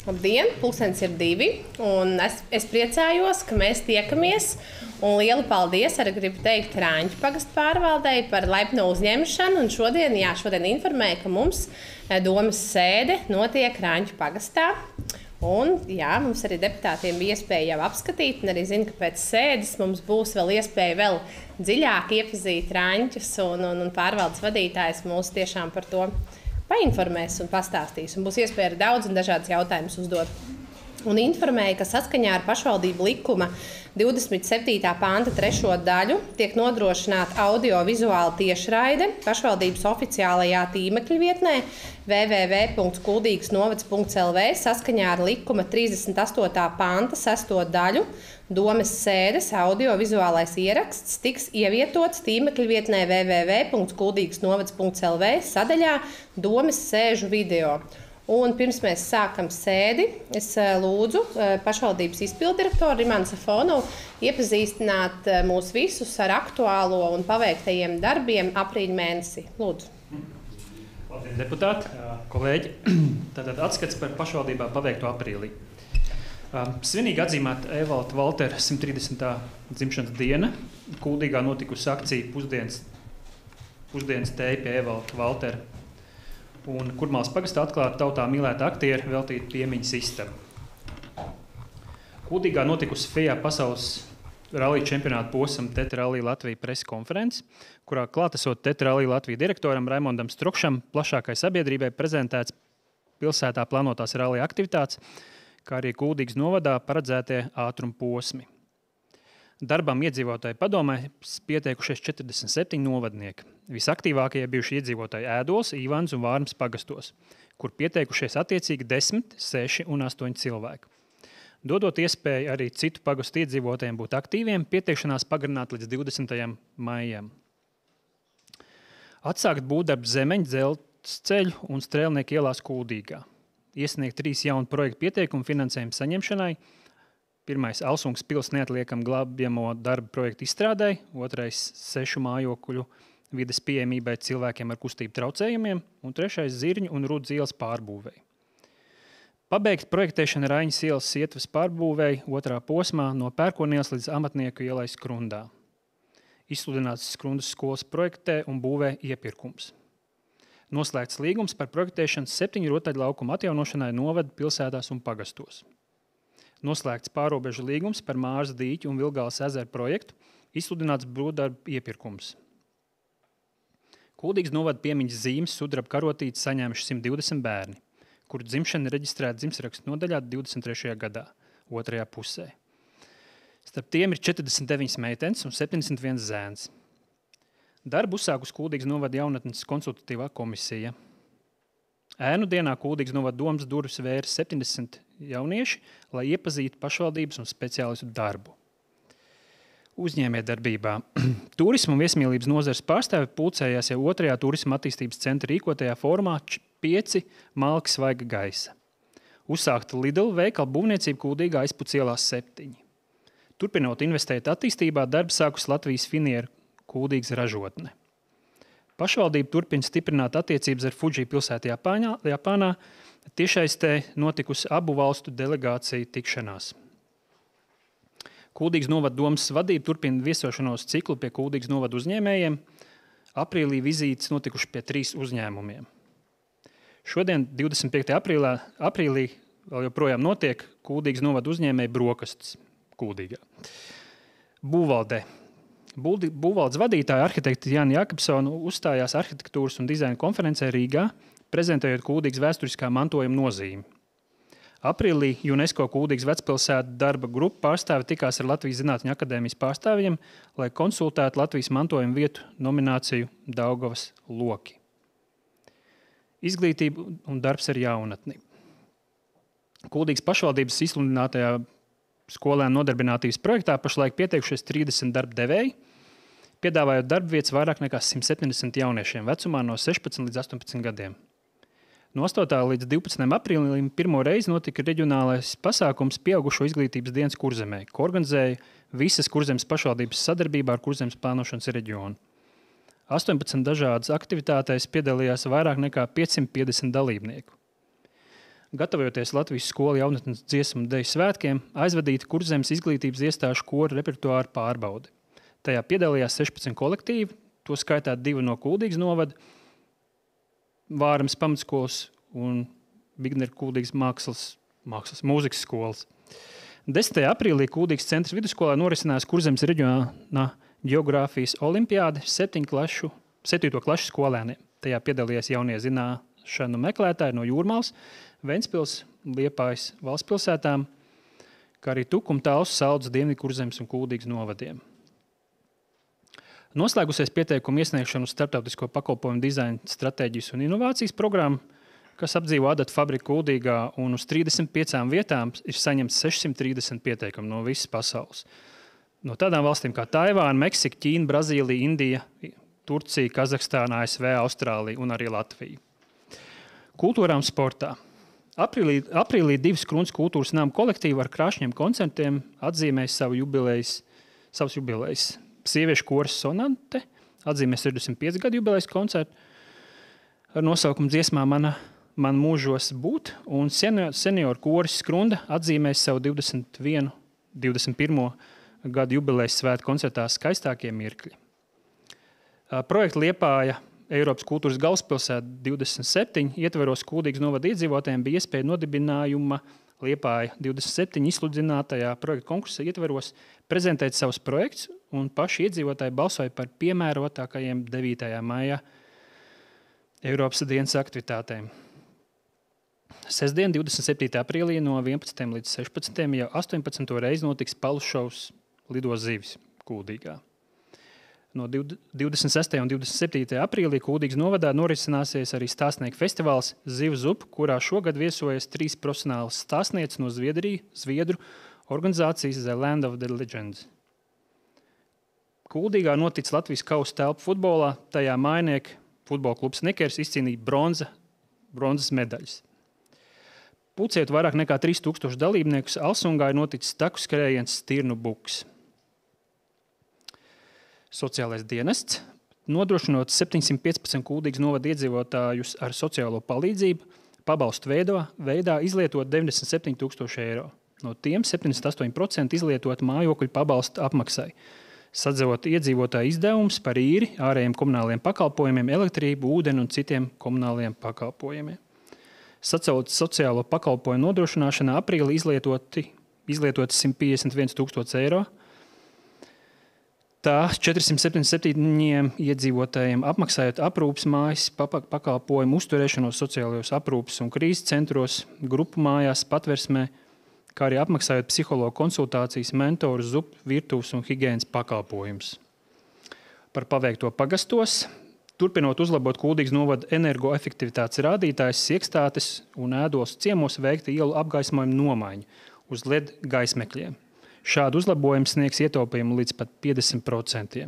Labdien, pulkstenis ir 2, un es priecājos, ka mēs tiekamies. Un lielu paldies arī gribu teikt Rāņķu pagasta pārvaldei par laipno uzņemšanu. Un šodien informēju, ka mums domas sēde notiek Rāņķu pagastā. Un, mums arī deputātiem bija iespēja jau apskatīt, un arī zinu, ka pēc sēdes mums būs vēl iespēja vēl dziļāk iepazīt Rāņķus, un pārvaldes vadītājs mūs tiešām par to painformēs un pastāstīs. Un būs iespēja arī daudz un dažādas jautājumus uzdot. Un informēja, ka saskaņā ar pašvaldību likuma 27. panta 3. daļu tiek nodrošināta audio-vizuāla tiešraide pašvaldības oficiālajā tīmekļa vietnē www.kuldīgasnovads.lv saskaņā ar likuma 38. panta 6. daļu. Domes sēdes audio-vizuālais ieraksts tiks ievietots tīmekļa vietnē www.kuldīgasnovads.lv sadaļā Domes sēžu video. Un pirms mēs sākam sēdi, es lūdzu pašvaldības izpilddirektoru Rimanu Safonovu iepazīstināt mūs visus ar aktuālo un paveiktajiem darbiem aprīļa mēnesī. Lūdzu. Labdien, deputāti, kolēģi. Tātad atskats par pašvaldībā paveikto aprīlī. Svinīgi atzīmēta Evalda Valtera 130. dzimšanas diena. Kuldīgā notikusi akcija pusdienas tēja pie Evalda Valtera. Un Kurmālas pagastā atklāta tautā mīlēta aktiera veltīta piemiņas istaba. Kuldīgā notikusi FIA pasaules rallija čempionāta posma Teta Rallija Latvija presa konferences, kurā klātesot Teta Rallija Latvija direktoram Raimondam Strukšam plašākai sabiedrībai prezentēts pilsētā plānotās rallija aktivitātes, kā arī Kuldīgas novadā paredzētie ātruma posmi. Darbam iedzīvotāju padomē pieteikušies 47 novadnieki. Visaktīvākie bijuši iedzīvotāji Ēdols, Īvans un Vārmas pagastos, kur pieteikušies attiecīgi 10, 6 un 8 cilvēki. Dodot iespēju arī citu pagastu iedzīvotājiem būt aktīviem, pieteikšanās pagarināt līdz 20. maijam. Atsākt būvdarbu Zemeņu, dzelzceļu un Strēlnieku ielās Kuldīgā. Iesniegt 3 jaunu projektu pieteikumu finansējumu saņemšanai. Pirmais – Alsungas pils neatliekam glābjamo darbu projektu izstrādai, otrais – 6 mājokļu vides pieejamībai cilvēkiem ar kustību traucējumiem, un trešais – Zirņu un Rudz ielas pārbūvei. Pabeigt projektēšana Raiņas ielas ietvas pārbūvei 2. posmā no Pērkonielas līdz Amatnieku ielai Skrundā. Izsludināts Skrundas skolas projektē un būvē iepirkums. Noslēgts līgums par projektēšanu 7 rotaļlaukumu atjaunošanai novada pilsētās un pagastos. Noslēgts pārobežu līgums par Māras dīķu un Vilgāles ezeru projektu, izsludināts būvdarbu iepirkums. Kuldīgas novada piemiņas zīmes sudraba karotītes saņēmuši 120 bērni, kuru dzimšana reģistrēta dzimstrakstu nodaļā 23. gadā, 2. pusē. Starp tiem ir 49 meitenes un 71 zēns. Darbu uzsākus Kuldīgas novada jaunatnes konsultatīvā komisija. Ēnu dienā Kuldīgas novada domas durvis vēra 70 jaunieši, lai iepazītu pašvaldības un speciālistu darbu. Uzņēmējdarbībā. Turisma un viesmīlības nozares pārstāvi pulcējās jau 2. turisma attīstības centra rīkotajā formā 5 malki svaiga gaisa. Uzsākta Lidl veikala būvniecība Kuldīgā Aizpuc ielās 7. Turpinot investēt attīstībā, darbu sākus Latvijas finieru Kuldīgas ražotne. Pašvaldība turpina stiprināt attiecības ar Fudži pilsētu Japānā, tiešaistē notikusi abu valstu delegāciju tikšanās. Kuldīgas novada domas vadība turpina viesošanos ciklu pie Kuldīgas novada uzņēmējiem. Aprīlī vizītes notikuši pie 3 uzņēmumiem. Šodien, 25. aprīlī, vēl joprojām notiek Kuldīgas novada uzņēmēju brokastis Kuldīgā. Būvvaldē. Būvvaldes vadītāja arhitekta Jāna Jākapsona uzstājās arhitektūras un dizaina konferencē Rīgā, prezentējot Kuldīgas vēsturiskā mantojuma nozīmi. Aprīlī UNESCO Kuldīgas vecpilsētu darba grupa pārstāvi tikās ar Latvijas Zinātņu akadēmijas pārstāvjiem, lai konsultētu Latvijas mantojuma vietu nomināciju Daugavas loki. Izglītība un darbs ar jaunatni. Kuldīgas pašvaldības izsludinātajā skolēnu nodarbinātības projektā pašlaik pieteikušies 30 darba devēji, piedāvājot darbvietas vairāk nekā 170 jauniešiem vecumā no 16 līdz 18 gadiem. No 8. līdz 12. aprīlim pirmo reizi notika reģionālais pasākums pieaugušo izglītības dienas Kurzemē, ko organizēja visas Kurzemes pašvaldības sadarbībā ar Kurzemes plānošanas reģionu. 18 dažādas aktivitātēs piedalījās vairāk nekā 550 dalībnieku. gatavojoties Latvijas skolu jaunatnes dziesmu un deju svētkiem, aizvadīta Kurzemes izglītības iestāžu kora repertuāra pārbaude. Tajā piedalījās 16 kolektīvi, to skaitā 2 no Kuldīgas novada, Vārams pamatskolas un Bigneru Kuldīgas mūzikas skolas. 10. aprīlī Kuldīgas centra vidusskolā norisinājās Kurzemes reģionā ģeogrāfijas olimpiāde 7. klašu skolēniem. Tajā piedalījās jaunie zināšanu meklētāji no Jūrmālas, Ventspils, Liepājas valstspilsētām, kā arī Tukuma, Talsu, Saldus, Dienvidu Kurzemes un Kuldīgas novadiem. Noslēgusies pieteikumu iesniegšanu uz starptautisko pakalpojumu dizaina stratēģijas un inovācijas programmu, kas apdzīvo adatu fabriku Kuldīgā, un uz 35 vietām ir saņemts 630 pieteikumu no visas pasaules. No tādām valstīm kā Taivāna, Meksika, Ķīna, Brazīlija, Indija, Turcija, Kazahstāna, ASV, Austrālija un arī Latvija. Kultūrā un sportā. Aprīlī 2 Skruns kultūras nama kolektīvi ar krāšņiem koncertiem atzīmēs savus jubilejas. Sieviešu koris Sonante atzīmē 65 gadu jubilejas koncertu ar nosaukumu dziesmā Man mūžos būt, un senioru koris Skrunda atzīmēs savu 21. gadu jubilejas svētku koncertā Skaistākie mirkļi. Projekta Liepāja Eiropas kultūras galvaspilsēta 27 ietveros Kuldīgas novada iedzīvotājiem bija iespēja nodibinājuma Liepāja 27 izsludinātajā projekta konkursa ietveros prezentēt savus projektus, un paši iedzīvotāji balsoja par piemērotākajiem 9. maijā Eiropas dienas aktivitātēm. Sestdien, 27. aprīlī no 11. līdz 16. jau 18. reizi notiks palušovs Lido zivis Kuldīgā. No 26. un 27. aprīlī Kuldīgas novadā norisināsies arī stāstnieku festivāls Zivu zupu, kurā šogad viesojas 3 profesionālas stāstnieces no Zviedru organizācijas The Land of the Legends. Kuldīgā notic Latvijas kausa telpu futbolā, tajā Mājnieka futbola klubs Snickers izcīnīja bronzas medaļas. Pulcējot vairāk nekā 3000 dalībniekus, Alsungā ir noticis taku skrējiens Stirnu buks. Sociālais dienests, nodrošinot 715 Kuldīgas novada iedzīvotājus ar sociālo palīdzību, pabalstu veidā izlietot 97 000 eiro. No tiem 78% izlietot mājokļu pabalstu apmaksai, sadzevot iedzīvotāju izdevumus par īri, ārējiem komunāliem pakalpojumiem, elektrību, ūdeni un citiem komunāliem pakalpojumiem. Sacelt sociālo pakalpojumu nodrošināšanā aprīlī izlietoti 151 000 eiro. Tā 477 iedzīvotājiem apmaksājot aprūpes mājas, pakalpojumu uzturēšanos sociālajos aprūpes un krīzes centros, grupu mājās, patversmē, kā arī apmaksājot psihologu konsultācijas, mentoru, zupu, virtuves un higienas pakalpojumus. Par paveikto pagastos, turpinot uzlabot Kuldīgas novada energoefektivitātes rādītājs, Siekstātes un Ēdos ciemos veikta ielu apgaismojuma nomaiņa uz LED gaismekļiem. Šādu uzlabojumu sniegs ietaupījumu līdz pat 50%.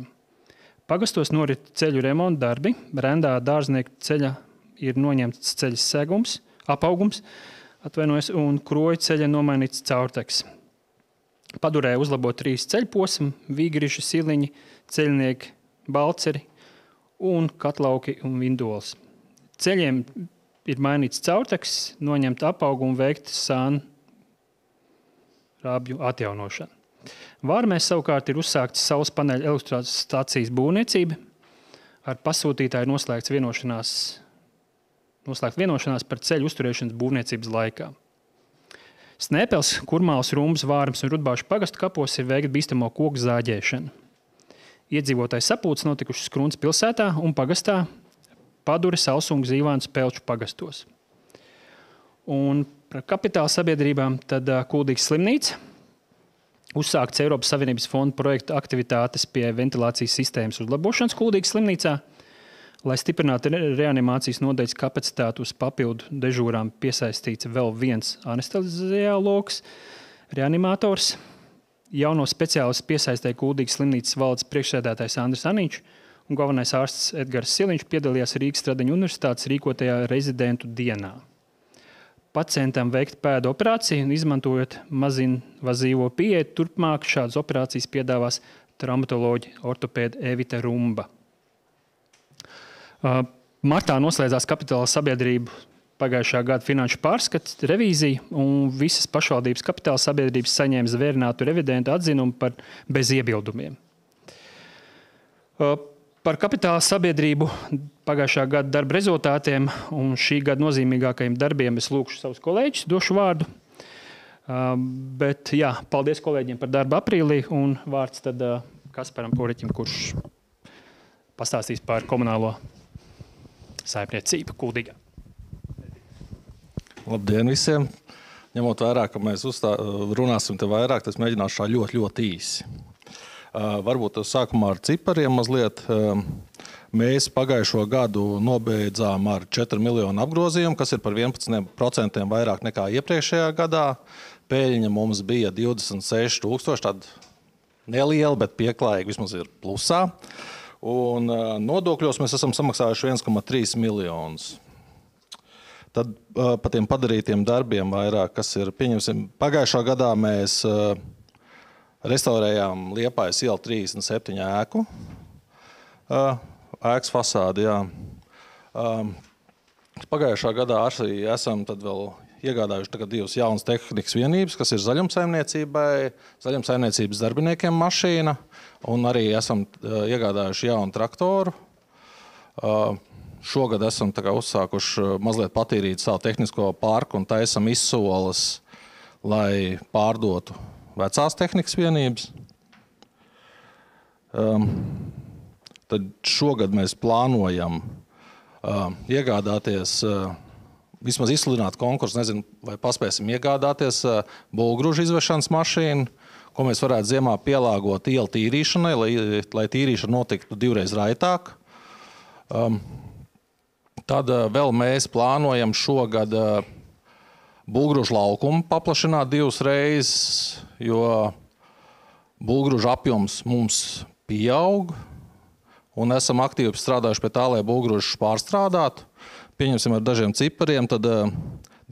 Pagastos norit ceļu remonta darbi, Rendā Dārznieku ceļa ir noņemts ceļa apaugums, un Kroja ceļa nomainīts caurteks. Padurē uzlabot 3 ceļposmi, Vīgriši, Siliņi, ceļnieki, Balceri un Katlauki un Vindols. Ceļiem ir mainīts caurteks, noņemt apaugumu, veikt sānu rābju atjaunošanu. Vārmēs savukārt ir uzsākts saules paneļa elektrostācijas būvniecība. Ar pasūtītāju noslēgta vienošanās par ceļu uzturēšanas būvniecības laikā. Snēpels, Kurmāls, Rumbas, Vārmas un Rudbāšu pagastu kapos ir veikta bīstamo koku zāģēšana. Iedzīvotāju sapulces notikušas Skruns pilsētā un pagastā, Padures, Alsungas, Zīvānas, Pelču pagastos. Un par kapitāla sabiedrībām tad Kuldīgas slimnīca. Uzsākts Eiropas Savienības fonda projekta aktivitātes pie ventilācijas sistēmas uzlabošanas Kuldīgas slimnīcā, lai stiprinātu reanimācijas nodaļas kapacitāti uz papildu dežūrām piesaistīts vēl viens anesteziologs, reanimators. Jauno speciālistu piesaistēja Kuldīgas slimnīcas valdes priekšsēdētājs Andris Aniņš un galvenais ārsts Edgars Siliņš piedalījās Rīgas Stradiņu universitātes rīkotajā rezidentu dienā. Pacientam veikt pēdu operāciju un izmantojot mazinvazīvo pieeju, turpmāk šādas operācijas piedāvās traumatoloģi ortopēda Evita Rumba. Martā noslēdzās kapitāla sabiedrību pagājušā gada finanšu pārskats, revīzija, un visas pašvaldības kapitāla sabiedrības saņēma zvērinātu revidentu atzinumu par bez iebildumiem. Par kapitāla sabiedrību pagājušā gada darba rezultātiem un šī gada nozīmīgākajiem darbiem es lūkšu savus kolēģus, došu vārdu. Bet jā, paldies kolēģiem par darbu aprīlī, un vārds tad Kasparam Puriķim, kurš pastāstīs par komunālo saimniecību Kuldīgā. Labdien visiem! Ņemot vērā, ka mēs runāsim te vairāk, tas mēģināšu ļoti īsi. Varbūt sākumā ar cipariem mazliet. Mēs pagājušo gadu nobeidzām ar 4 miljonu apgrozījumu, kas ir par 11% vairāk nekā iepriekšējā gadā. Peļņa mums bija 26 000, tāda neliela, bet pieklājīga vismaz ir plusā. Un nodokļos mēs esam samaksājuši 1,3 miljonus. Tad par tiem padarītiem darbiem vairāk, kas ir, pieņemsim, pagājušā gadā mēs restaurējām Liepājas ielu 37 ēku. Ēkas fasādi, jā. Pagājušā gadā arī esam tad vēl iegādājuši tagad 2 jaunas tehnikas vienības, kas ir zaļumsaimniecībai, zaļumsaimniecības darbiniekiem mašīna, un arī esam iegādājuši jaunu traktoru. Šogad esam uzsākuši mazliet patīrīt savu tehnisko parku un taisam izsoles, lai pārdotu vecās tehnikas vienības. Tad šogad mēs plānojam iegādāties, vismaz izsludināt konkursu, nezinu, vai paspēsim iegādāties bulgružu izvešanas mašīnu, ko mēs varētu ziemā pielāgot ielu tīrīšanai, lai tīrīšana notiktu 2 reizes raitāk. Tad vēl mēs plānojam šogad bulgružu laukumu paplašināt 2 reizes, jo bulgružu apjoms mums pieaug, un esam aktīvi strādājuši pie tā, lai bulgružus pārstrādātu. Pieņemsim ar dažiem cipariem, tad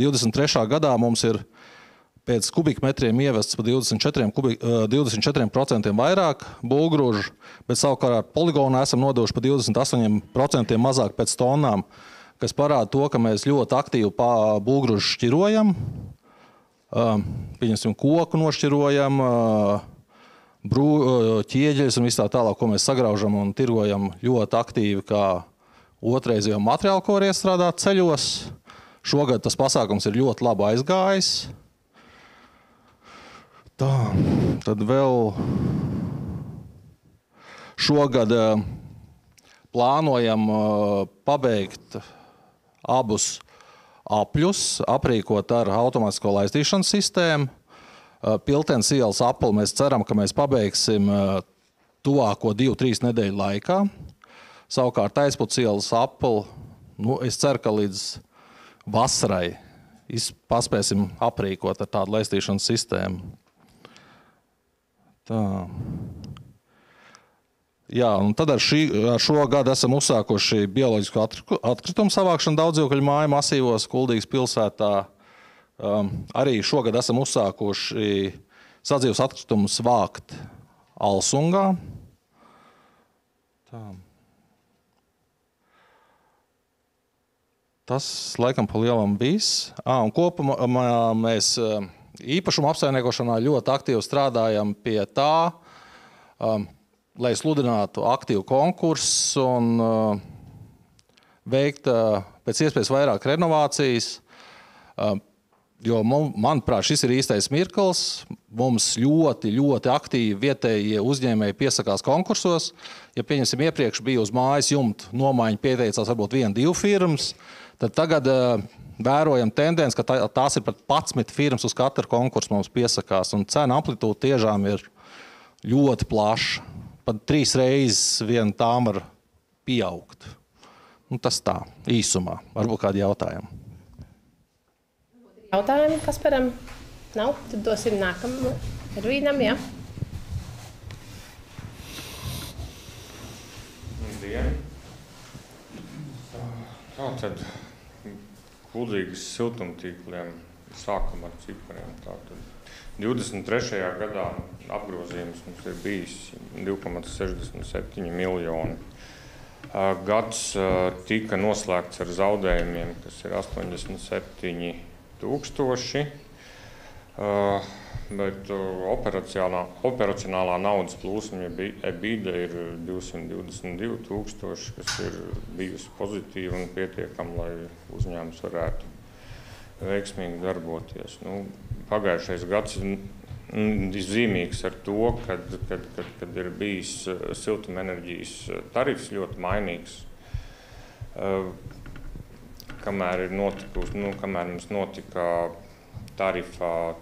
23. gadā mums ir pēc kubikmetriem ievests pa 24% vairāk bulgružu, bet savukārt poligonā esam nodevuši pa 28% mazāk pēc tonnām, kas parāda to, ka mēs ļoti aktīvi bulgružu šķirojam, pieņemsim koku nošķirojam, ķieģeļus un viss tā tālāk, ko mēs sagraužam un tirgojam ļoti aktīvi kā otrreizējo materiālu, ko var iestrādāt ceļos. Šogad tas pasākums ir ļoti labi aizgājis. Tā, tad vēl šogad plānojam pabeigt abus apļus, aprīkot ar automātisko laistīšanas sistēmu. Piltenes ielas apli mēs ceram, ka mēs pabeigsim tuvāko 2-3 nedēļu laikā. Savukārt Aizputs ielas apli, es ceru, ka līdz vasarai paspēsim aprīkot ar tādu laistīšanas sistēmu. Tā. Jā, un tad ar šo gadu esam uzsākuši bioloģisko atkritumu savākšanu daudzdzīvokļu māju masīvos Kuldīgas pilsētā. Arī šogad esam uzsākuši sadzīves atkritumus vākt Alsungā. Tā. Tas laikam pa lielam viss. Un kopumā mēs īpašumu apsaimniekošanā ļoti aktīvi strādājam pie tā, lai sludinātu aktīvu konkursu un veikt pēc iespējas vairāk renovācijas. Jo, manuprāt, šis ir īstais mirklis. Mums ļoti aktīvi vietējie uzņēmēji piesakās konkursos. Ja, pieņemsim, iepriekš bija uz mājas jumta nomaiņa pieteicās varbūt 1-2 firmas, tad tagad vērojam tendenci, ka tās ir pat 11 firmas uz katru konkursu mums piesakās. Un cena amplitūda tiešām ir ļoti plaša. Pat 3 reizes vien tām var pieaugt. Tas tā, īsumā. Varbūt kādi jautājumi. Jautājumi Kasparam? Nav? Tad dosim nākamam Ervīnam, jā. Labdien! Tātad Kuldīgas siltumtīkliem sākam ar cipariem. Tātad 23. gadā apgrozījums mums ir bijis 2,67 miljoni. Gads tika noslēgts ar zaudējumiem, kas ir 87,000, bet operacionālā naudas plūsma EBITDA ir 222,000, kas ir bijusi pozitīva un pietiekama, lai uzņēmums varētu veiksmīgi darboties. Pagājušais gads ir zīmīgs ar to, kad ir bijis siltumenerģijas tarifs ļoti mainīgs. Kamēr mums notika tarifa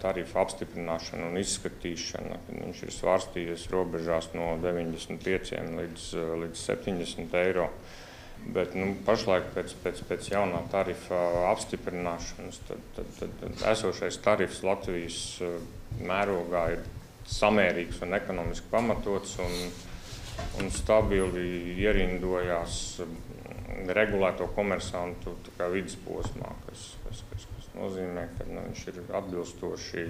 apstiprināšana un izskatīšana, kad viņš ir svārstījies robežās no 95 līdz 70 eiro. Bet pašlaik pēc jaunā tarifa apstiprināšanas tad esošais tarifs Latvijas mērogā ir samērīgs un ekonomiski pamatots un stabili ierindojās regulēto komersantu vidusposmā, kas nozīmē, ka viņš ir atbilstoši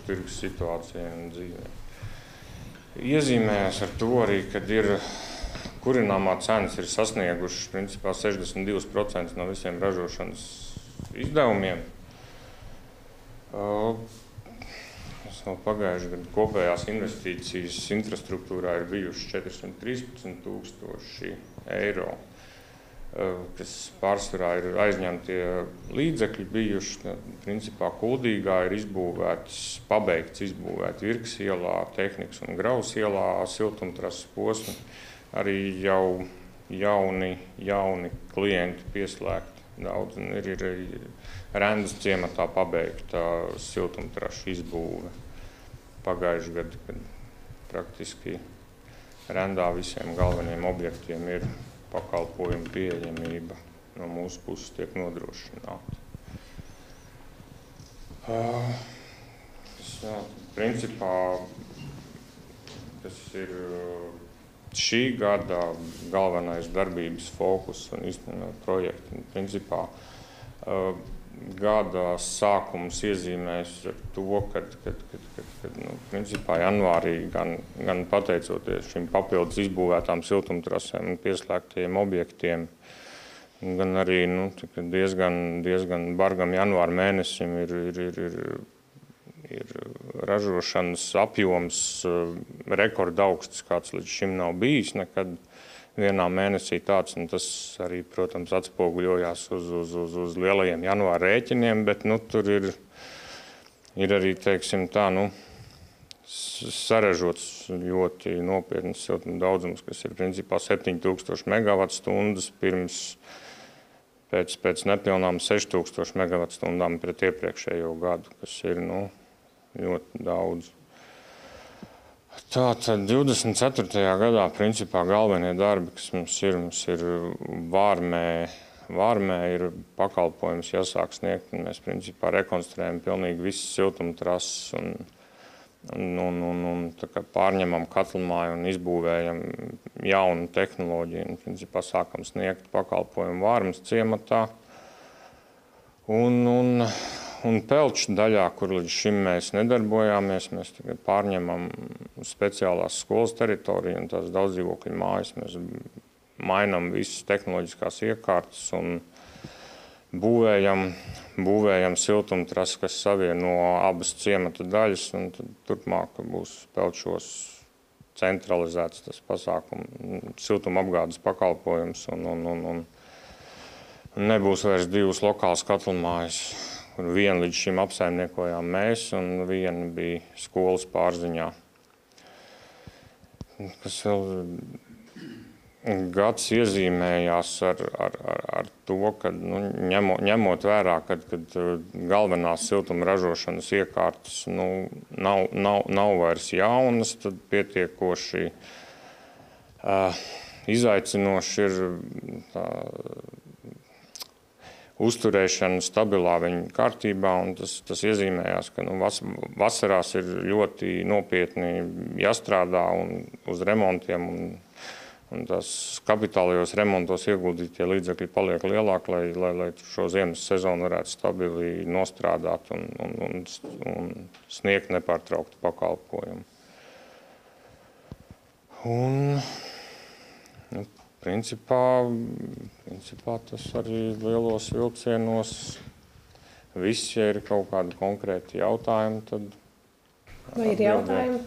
tirgus situācijai un dzīvē. Iezīmējās ar to arī, kad ir kurināmā cenas ir sasniegušas principā 62% no visiem ražošanas izdevumiem. Pagājušajā gadā kopējās investīcijas infrastruktūrā ir bijušas 413,000 eiro, kas pārsvarā ir aizņemtie līdzekļi bijuši. Principā Kuldīgā ir pabeigts izbūvēt Virkas ielā, Tehnikas un Graus ielā siltumtrases posmi. Arī jau jauni klienti pieslēgti daudz, un ir Rendas ciematā pabeigta siltumtrašu izbūve pagājušajā gadā, kad praktiski Rendā visiem galveniem objektiem ir pakalpojumu pieejamība no mūsu puses tiek nodrošināta. Principā tas ir šī gada galvenais darbības fokus un īstenībā projekti. Principā gada sākums iezīmēs ar to, ka principā janvārī gan pateicoties šīm papildus izbūvētām siltumtrasēm un pieslēgtajiem objektiem, gan arī diezgan bargam janvāra mēnesim ir ražošanas apjoms rekordaugsts, kāds līdz šim nav bijis nekad vienā mēnesī tāds, un tas arī, protams, atspoguļojās uz lielajiem janvāra rēķiniem, bet tur ir arī, teiksim tā, saražots ļoti nopietnas siltuma daudzums, kas ir principā 7000 megavatstundas pēc nepilnām 6000 megavatstundām pret iepriekšējo gadu, kas ir, ļoti daudz. Tātad 24. gadā principā galvenie darbi, kas mums ir Vārmē ir pakalpojums jāsāk sniegt, un mēs principā rekonstruējam pilnīgi visas siltumtrases un pārņemam katlmāju un izbūvējam jaunu tehnoloģiju un principā sākam sniegt pakalpojumu Vārmas ciematā. Un Pelču daļā, kur līdz šim mēs nedarbojāmies, mēs tagad pārņemam speciālās skolas teritoriju un tās daudzdzīvokļu mājas. Mēs mainam visas tehnoloģiskās iekārtas un būvējam siltumtrases, kas savieno abas ciemata daļas, un tad turpmāk būs Pelčos centralizēts tas pasākums, siltumapgādes pakalpojums un nebūs vairs divas lokālas katlmājas. Vienu līdz šim apsaimniekojām mēs, un viena bija skolas pārziņā. Kas vēl gads iezīmējās ar to, ka ņemot vērā, kad galvenās siltuma ražošanas iekārtas nav vairs jaunas, tad pietiekoši izaicinoši ir uzturēšana stabilā viņa kārtībā, un tas iezīmējās, ka vasarās ir ļoti nopietni jāstrādā un uz remontiem, un tās kapitālajos remontos ieguldītie līdzekļi paliek lielāki, lai šo ziemas sezonu varētu stabili nostrādāt un sniegt nepārtrauktu pakalpojumu. Nu, principā tas arī lielos vilcienos. Viss, ja ir kaut kādi konkrēti jautājumi, tad... Vai ir jautājumi?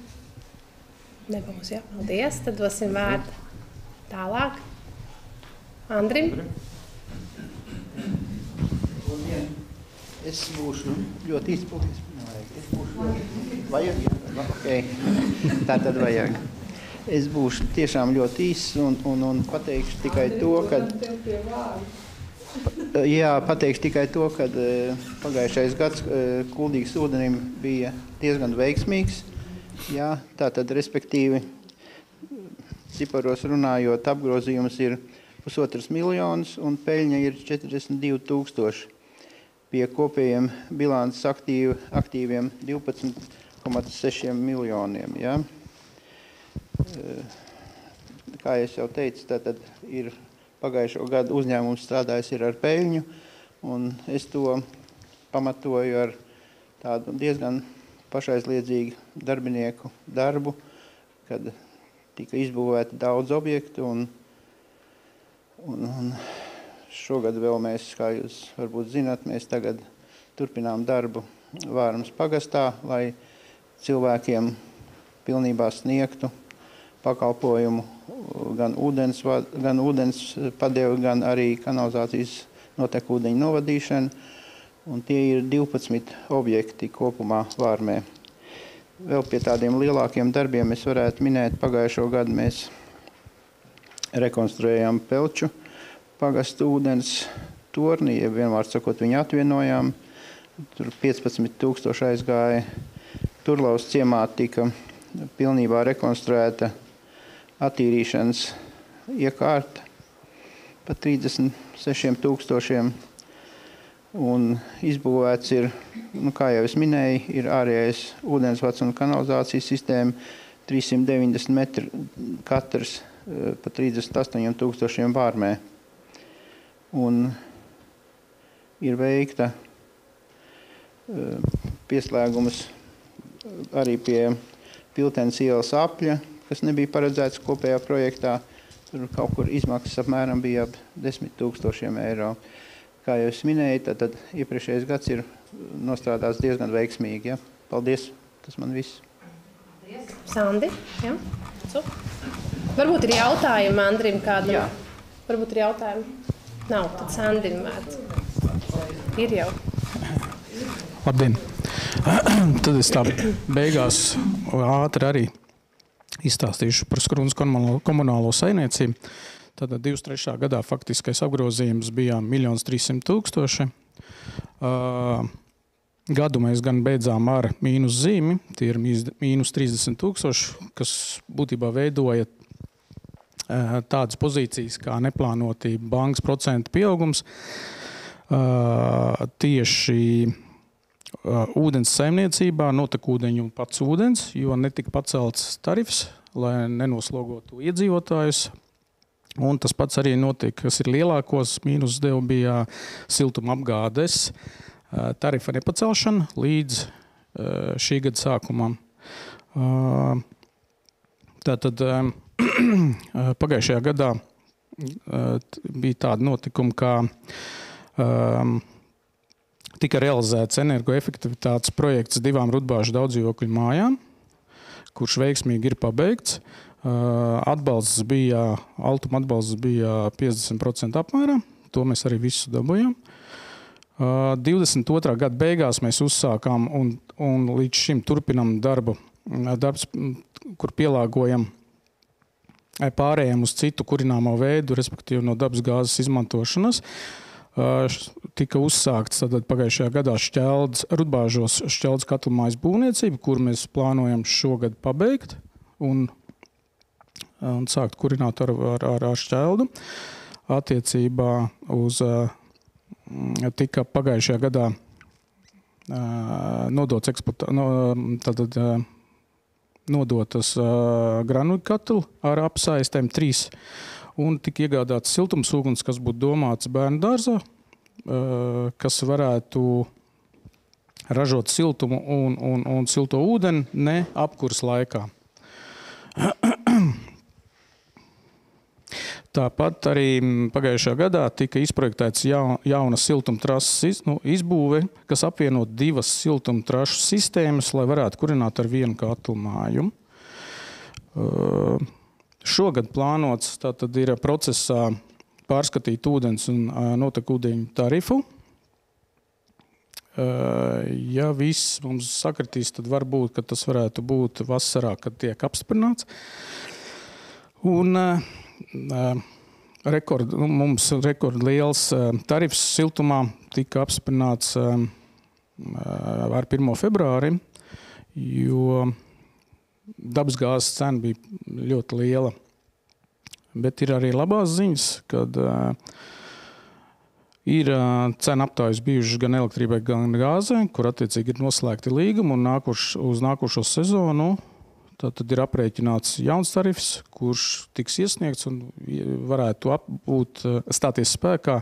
Nebūs, jā. Paldies. Tad dosim vārdu tālāk. Andrim. Es būšu ļoti izpildījis. Es būšu vajag? Okay. Tā tad vajag. Es būšu tiešām ļoti īss un pateikšu tikai to, ka... Jā, pateikšu tikai to, ka pagājušais gads Kuldīgas ūdenim bija diezgan veiksmīgs. Jā, tātad, respektīvi, ciparos runājot, apgrozījums ir 1,5 miljonus un peļņa ir 42,000 pie kopējiem bilances aktīviem 12,6 miljoniem. Jā. Kā es jau teicu, tātad ir pagājušo gadu uzņēmums strādājis ir ar peļņu, un es to pamatoju ar tādu diezgan pašaizliedzīgu darbinieku darbu, kad tika izbūvēti daudz objektu, un šogad vēl mēs, kā jūs varbūt zināt, mēs tagad turpinām darbu Vārmas pagastā, lai cilvēkiem pilnībā sniegtu pakalpojumu gan ūdens padevi, gan arī kanalizācijas notekūdeņu novadīšanu. Un tie ir 12 objekti kopumā Vārmē. Vēl pie tādiem lielākiem darbiem es varētu minēt, pagājušo gadu mēs rekonstruējām Pelču pagastu ūdens torni, ja vienmēr sakot, viņu atvienojām. Tur 15,000 aizgāja. Turlaus ciemā tika pilnībā rekonstruēta attīrīšanas iekārta pa 36,000. Un izbūvēts ir, kā jau es minēju, ir ārējais ūdensvads un kanalizācijas sistēma 390 metri katrs pa 38,000 Vārmē. Un ir veikta pieslēgums arī pie Piltenes ielas apļa, kas nebija paredzēts kopējā projektā. Tur kaut kur izmaksas apmēram bija ap 10,000 eiro. Kā jau es minēju, tad iepriekšējais gads ir nostrādāts diezgan veiksmīgi. Ja? Paldies, tas man viss. Paldies. Sandi, ja? Varbūt ir jautājumi Andrim kādam? Jā. Varbūt ir jautājumi? Nav, tad Sandim vērts. Ir jau. Labdien. Tad es tā beigās ātri arī izstāstīšu par Skrunas komunālo saimniecību. Tātad 23. gadā faktiskais apgrozījums bija 1,300,000. Gadu mēs gan beidzām ar mīnus zīmi, tie ir mīnus 30,000, kas būtībā veidoja tādas pozīcijas kā neplānotība bankas procentu pieaugums. Tieši ūdens saimniecībā notekūdeņu un pats ūdens, jo netika pacelts tarifs, lai nenoslogotu iedzīvotājus. Un tas pats arī notika, kas ir lielākos mīnus devu bija siltuma apgādes tarifa nepacelšana līdz šī gada sākumam. Tātad pagājušajā gadā bija tāda notikuma, kā tika realizēts energoefektivitātes projekts 2 Rudbāžu daudzdzīvokļu mājām, kurš veiksmīgi ir pabeigts. Atbalsts bija, altuma atbalsts bija 50% apmērā, to mēs arī visu dabūjām. 22. gada beigās mēs uzsākām un līdz šim turpinam darbs, kur pielāgojam pārējiem uz citu kurināmo veidu, respektīvi no dabas gāzes izmantošanas. Tika uzsākts pagājušajā gadā Rudbāžos šķeldes katlumājas būvniecība, kur mēs plānojam šogad pabeigt un sākt kurināt ar šķeldu. Attiecībā uz tika pagājušajā gadā nodotas granuļu katlu ar apsaistēm 3 un tika iegādāts siltumsūguns, kas būtu domāts bērnu dārzā, kas varētu ražot siltumu un silto ūdeni ne apkurs laikā. Tāpat arī pagājušajā gadā tika izprojektēts jauna siltumtrases izbūve, kas apvienot 2 siltumtrašu sistēmas, lai varētu kurināt ar vienu katlamāju. Šogad plānots tātad ir procesā pārskatīt ūdens un notekūdeņu tarifu. Ja viss mums sakritīs, tad varbūt, ka tas varētu būt vasarā, kad tiek apstiprināts. Un mums rekordliels tarifs siltumā tika apstiprināts ar 1. februāri, jo dabasgāzes cena bija ļoti liela. Bet ir arī labās ziņas, kad ir cena aptājas bijušas gan elektrībai, gan gāzē, kur attiecīgi ir noslēgti līgumi, un uz nākošo sezonu tad ir aprēķināts jauns tarifs, kurš tiks iesniegts un varētu stāties spēkā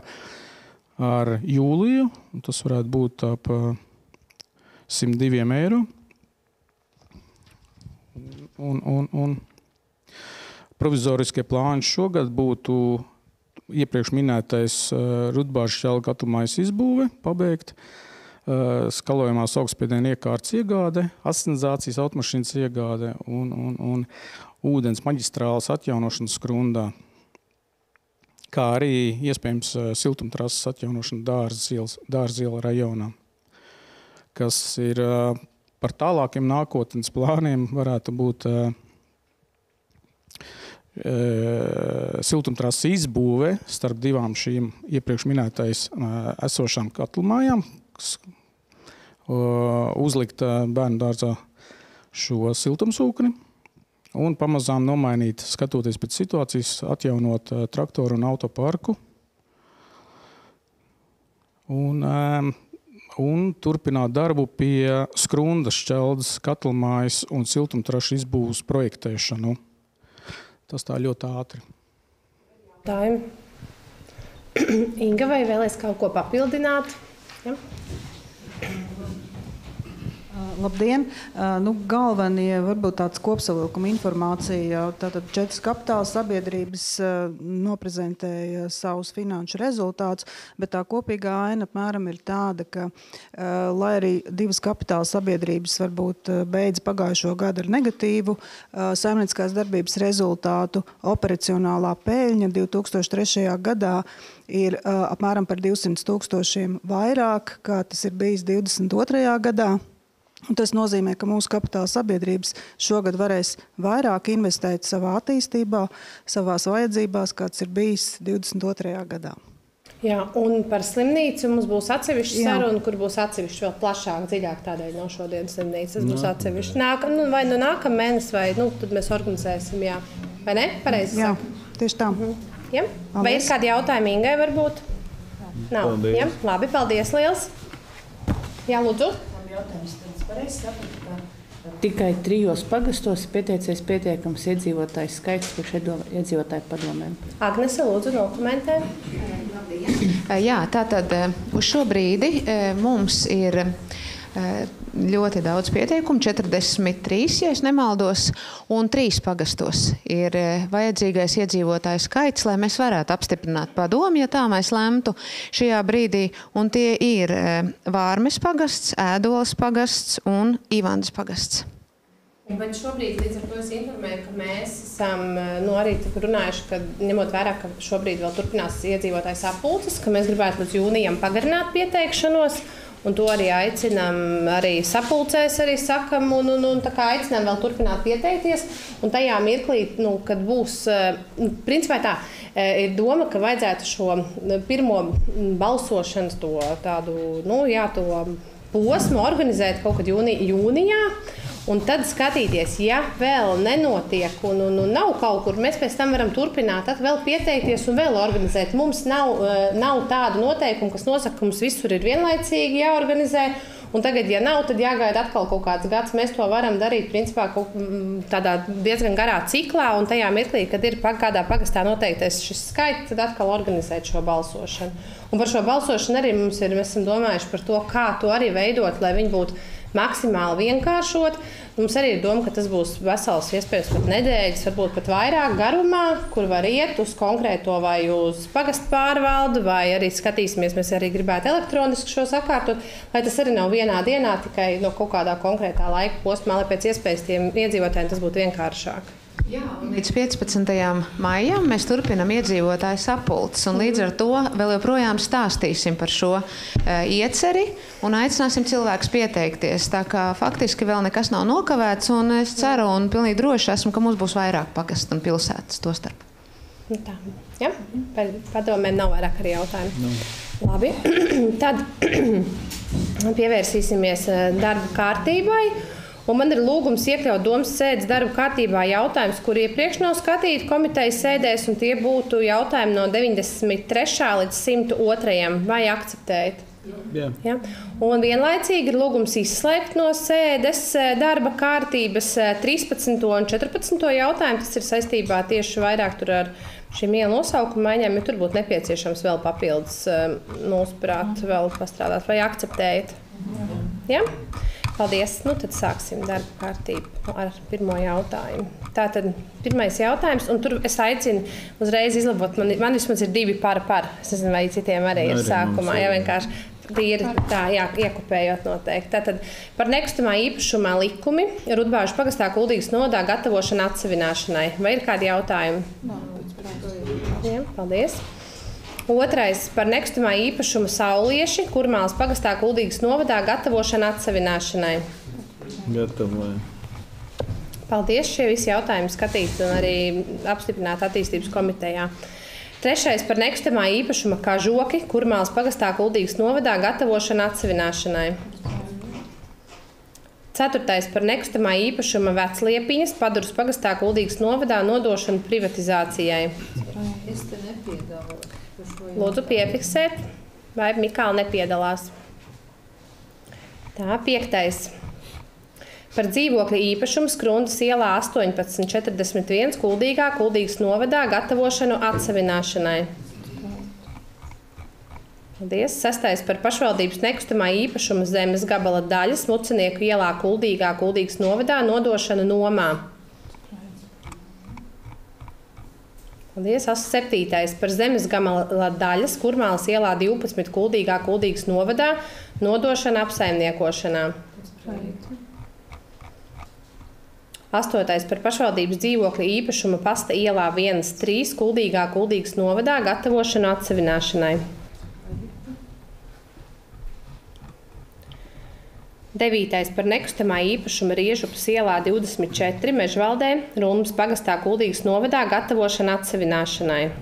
ar jūliju, un tas varētu būt ap 102 eiro. Un provizoriskie plāni šogad būtu iepriekš minētais Rudbāžu šķēlu katlamājas izbūve, pabeigt, skalojamās augstspiediena iekārtas iegāde, ascenizācijas automašīnas iegāde un ūdens maģistrāles atjaunošana Skrundā, kā arī iespējams siltumtrases atjaunošana Dārziela rajonā, kas ir par tālākiem nākotnes plāniem varētu būt siltumtrases izbūve starp 2 šīm iepriekš minētais esošām katlamājām, uzlikt bērnu dārzā šo siltumsūkni un pamazām nomainīt, skatoties pēc situācijas, atjaunot traktoru un autoparku. Un turpināt darbu pie Skrundas šķeldes katlamājas un siltumtrašu izbūves projektēšanu. Tas tā ļoti ātri. Inga, vai vēlēs kaut ko papildināt? Ja? Labdien! Galvenie varbūt tāds kopsavilkuma informācija. Tātad 4 kapitāla sabiedrības noprezentēja savus finanšu rezultātus, bet tā kopīgā aina apmēram ir tāda, ka, lai arī 2 kapitāla sabiedrības varbūt beidz pagājušo gadu ar negatīvu saimnieciskās darbības rezultātu, operacionālā peļņa 2003. gadā ir apmēram par 200 000 vairāk, kā tas ir bijis 22. gadā. Un tas nozīmē, ka mūsu kapitāla sabiedrības šogad varēs vairāk investēt savā attīstībā, savās vajadzībās, kāds ir bijis 22. gadā. Jā, un par slimnīcu mums būs atsevišķa saruna, kur būs atsevišķi vēl plašāk, dziļāk tādēļ no šodienas slimnīcas. Tas būs atsevišķi. Vai nākamā mēnesis, vai tad mēs organizēsim, jā. Vai ne? Pareizi jā, saka? Tieši tā. Ja? Vai ir kādi jautājumi Ingai varbūt? Nav. Ja? Labi, paldies liels. Jā, lūdzu. Jautājums tāds pareizi sapratu, ka tikai 3 pagastos pieteicies pietiekams iedzīvotājs skaits priekš iedzīvotāju padomēm. Agnese, lūdzu, nokomentē. Jā, tātad uz šo brīdi mums ir ļoti daudz pieteikumu, 43, ja es nemaldos, un 3 pagastos ir vajadzīgais iedzīvotāju skaits, lai mēs varētu apstiprināt padomu, ja tā mēs lemtu šajā brīdī, un tie ir Vārmes pagasts, Ēdoles pagasts un Ivandas pagasts. Bet šobrīd, līdz ar to es informēju, ka mēs esam arī runājuši, ka ņemot vērā, ka šobrīd vēl turpinās iedzīvotājs apulces, ka mēs gribētu līdz jūnijam pagarināt pieteikšanos, un to arī aicinām, arī sapulcēs arī sakam, un tā kā aicinām vēl turpināt pieteikties, un tajā mirklī, kad būs, principā tā, ir doma, ka vajadzētu šo pirmo balsošanas to tādu, to posmu organizēt kaut kad jūnijā, un tad skatīties, ja vēl nenotiek un nav kaut kur, mēs pēc tam varam turpināt, tad vēl pieteikties un vēl organizēt. Mums nav tādu noteikumu, kas nosaka, ka mums visur ir vienlaicīgi jāorganizē. Un tagad, ja nav, tad jāgaida atkal kaut kāds gads. Mēs to varam darīt principā tādā diezgan garā ciklā, un tajā mirklī, kad ir kādā pagastā noteiktais šis skaits, tad atkal organizēt šo balsošanu. Un par šo balsošanu arī mēs esam domājuši par to, kā to arī veidot, lai viņi būtu maksimāli vienkāršot. Mums arī ir doma, ka tas būs vesels, iespējams, pat nedēļas, varbūt pat vairāk garumā, kur var iet uz konkrēto vai uz pagastu pārvaldu, vai arī skatīsimies, mēs arī gribētu elektroniski šo sakārtot, lai tas arī nav vienā dienā, tikai no kaut kādā konkrētā laika posmā, lai pēc iespējas tiem iedzīvotājiem tas būtu vienkāršāk. Jā, līdz 15. maijam mēs turpinam iedzīvotāju sapulces, un līdz ar to vēl joprojām stāstīsim par šo ieceri un aicināsim cilvēkus pieteikties. Tā kā faktiski vēl nekas nav nokavēts, un es ceru un pilnīgi droši esmu, ka mums būs vairāk pagastu un pilsētas tostarp. Tā, ja? Padomēm nav vairāk arī jautājumu. No. Labi, tad pievērsīsimies darba kārtībai. Un man ir lūgums iekļaut domas sēdes darba kārtībā jautājumus, kuri iepriekš nav skatīti komitejas sēdēs, un tie būtu jautājumi no 93. līdz 102. Vai akceptējat? Jā. Ja? Un vienlaicīgi ir lūgums izslēgt no sēdes darba kārtības 13. un 14. jautājumu. Tas ir saistībā tieši vairāk tur ar šiem ielu nosaukumu maiņām, jo tur būtu nepieciešams vēl papildus mūsuprāt vēl pastrādāt. Vai akceptējat? Ja? Paldies. Nu, tad sāksim darba kārtību ar pirmo jautājumu. Tātad pirmais jautājums, un tur es aicinu uzreiz izlabot. Man vismaz ir 2 par. Es nezinu, vai citiem arī ir sākumā. Jā, vienkārši tīri tā, jā, iekopējot noteikti. Tātad par nekustamā īpašumā likumi Rudbāžu pagastā Kuldīgas novadā gatavošana atsevināšanai. Vai ir kādi jautājumi? Jā, paldies. Otrais par nekustamā īpašuma Saulieši, Kurmāles pagastā Kuldīgas novadā gatavošana atsevināšanai. Gatavoju. Paldies, šie visi jautājumi skatīti un arī apstiprināti attīstības komitejā. Trešais par nekustamā īpašuma Kažoki, Kurmāles pagastā Kuldīgas novadā gatavošana atsevināšanai. Ceturtais par nekustamā īpašuma Vecliepiņas, Paduras pagastā Kuldīgas novadā nodošanu privatizācijai. Es te nepiedalos. Lūdzu piefiksēt, vai Mikāla nepiedalās. Tā, 5. Par dzīvokļa īpašumu Skrundas ielā 1841 Kuldīgā, Kuldīgas novadā gatavošanu atsevināšanai. Paldies. 6. par pašvaldības nekustamā īpašuma zemes gabala daļas Mucenieku ielā Kuldīgā, Kuldīgas novadā nodošanu nomā. Paldies. 7. par zemes gabala daļas Kurmāles ielā 12 Kuldīgā, Kuldīgas novadā nodošana apsaimniekošanā. 8. par pašvaldības dzīvokļa īpašuma Pasta ielā 1-3 Kuldīgā, Kuldīgas novadā gatavošanu atsevināšanai. 9. par nekustamā īpašuma Riežupas ielā 24 Mežvaldē, Rulmas pagastā Kuldīgas novadā gatavošana atsevināšanai.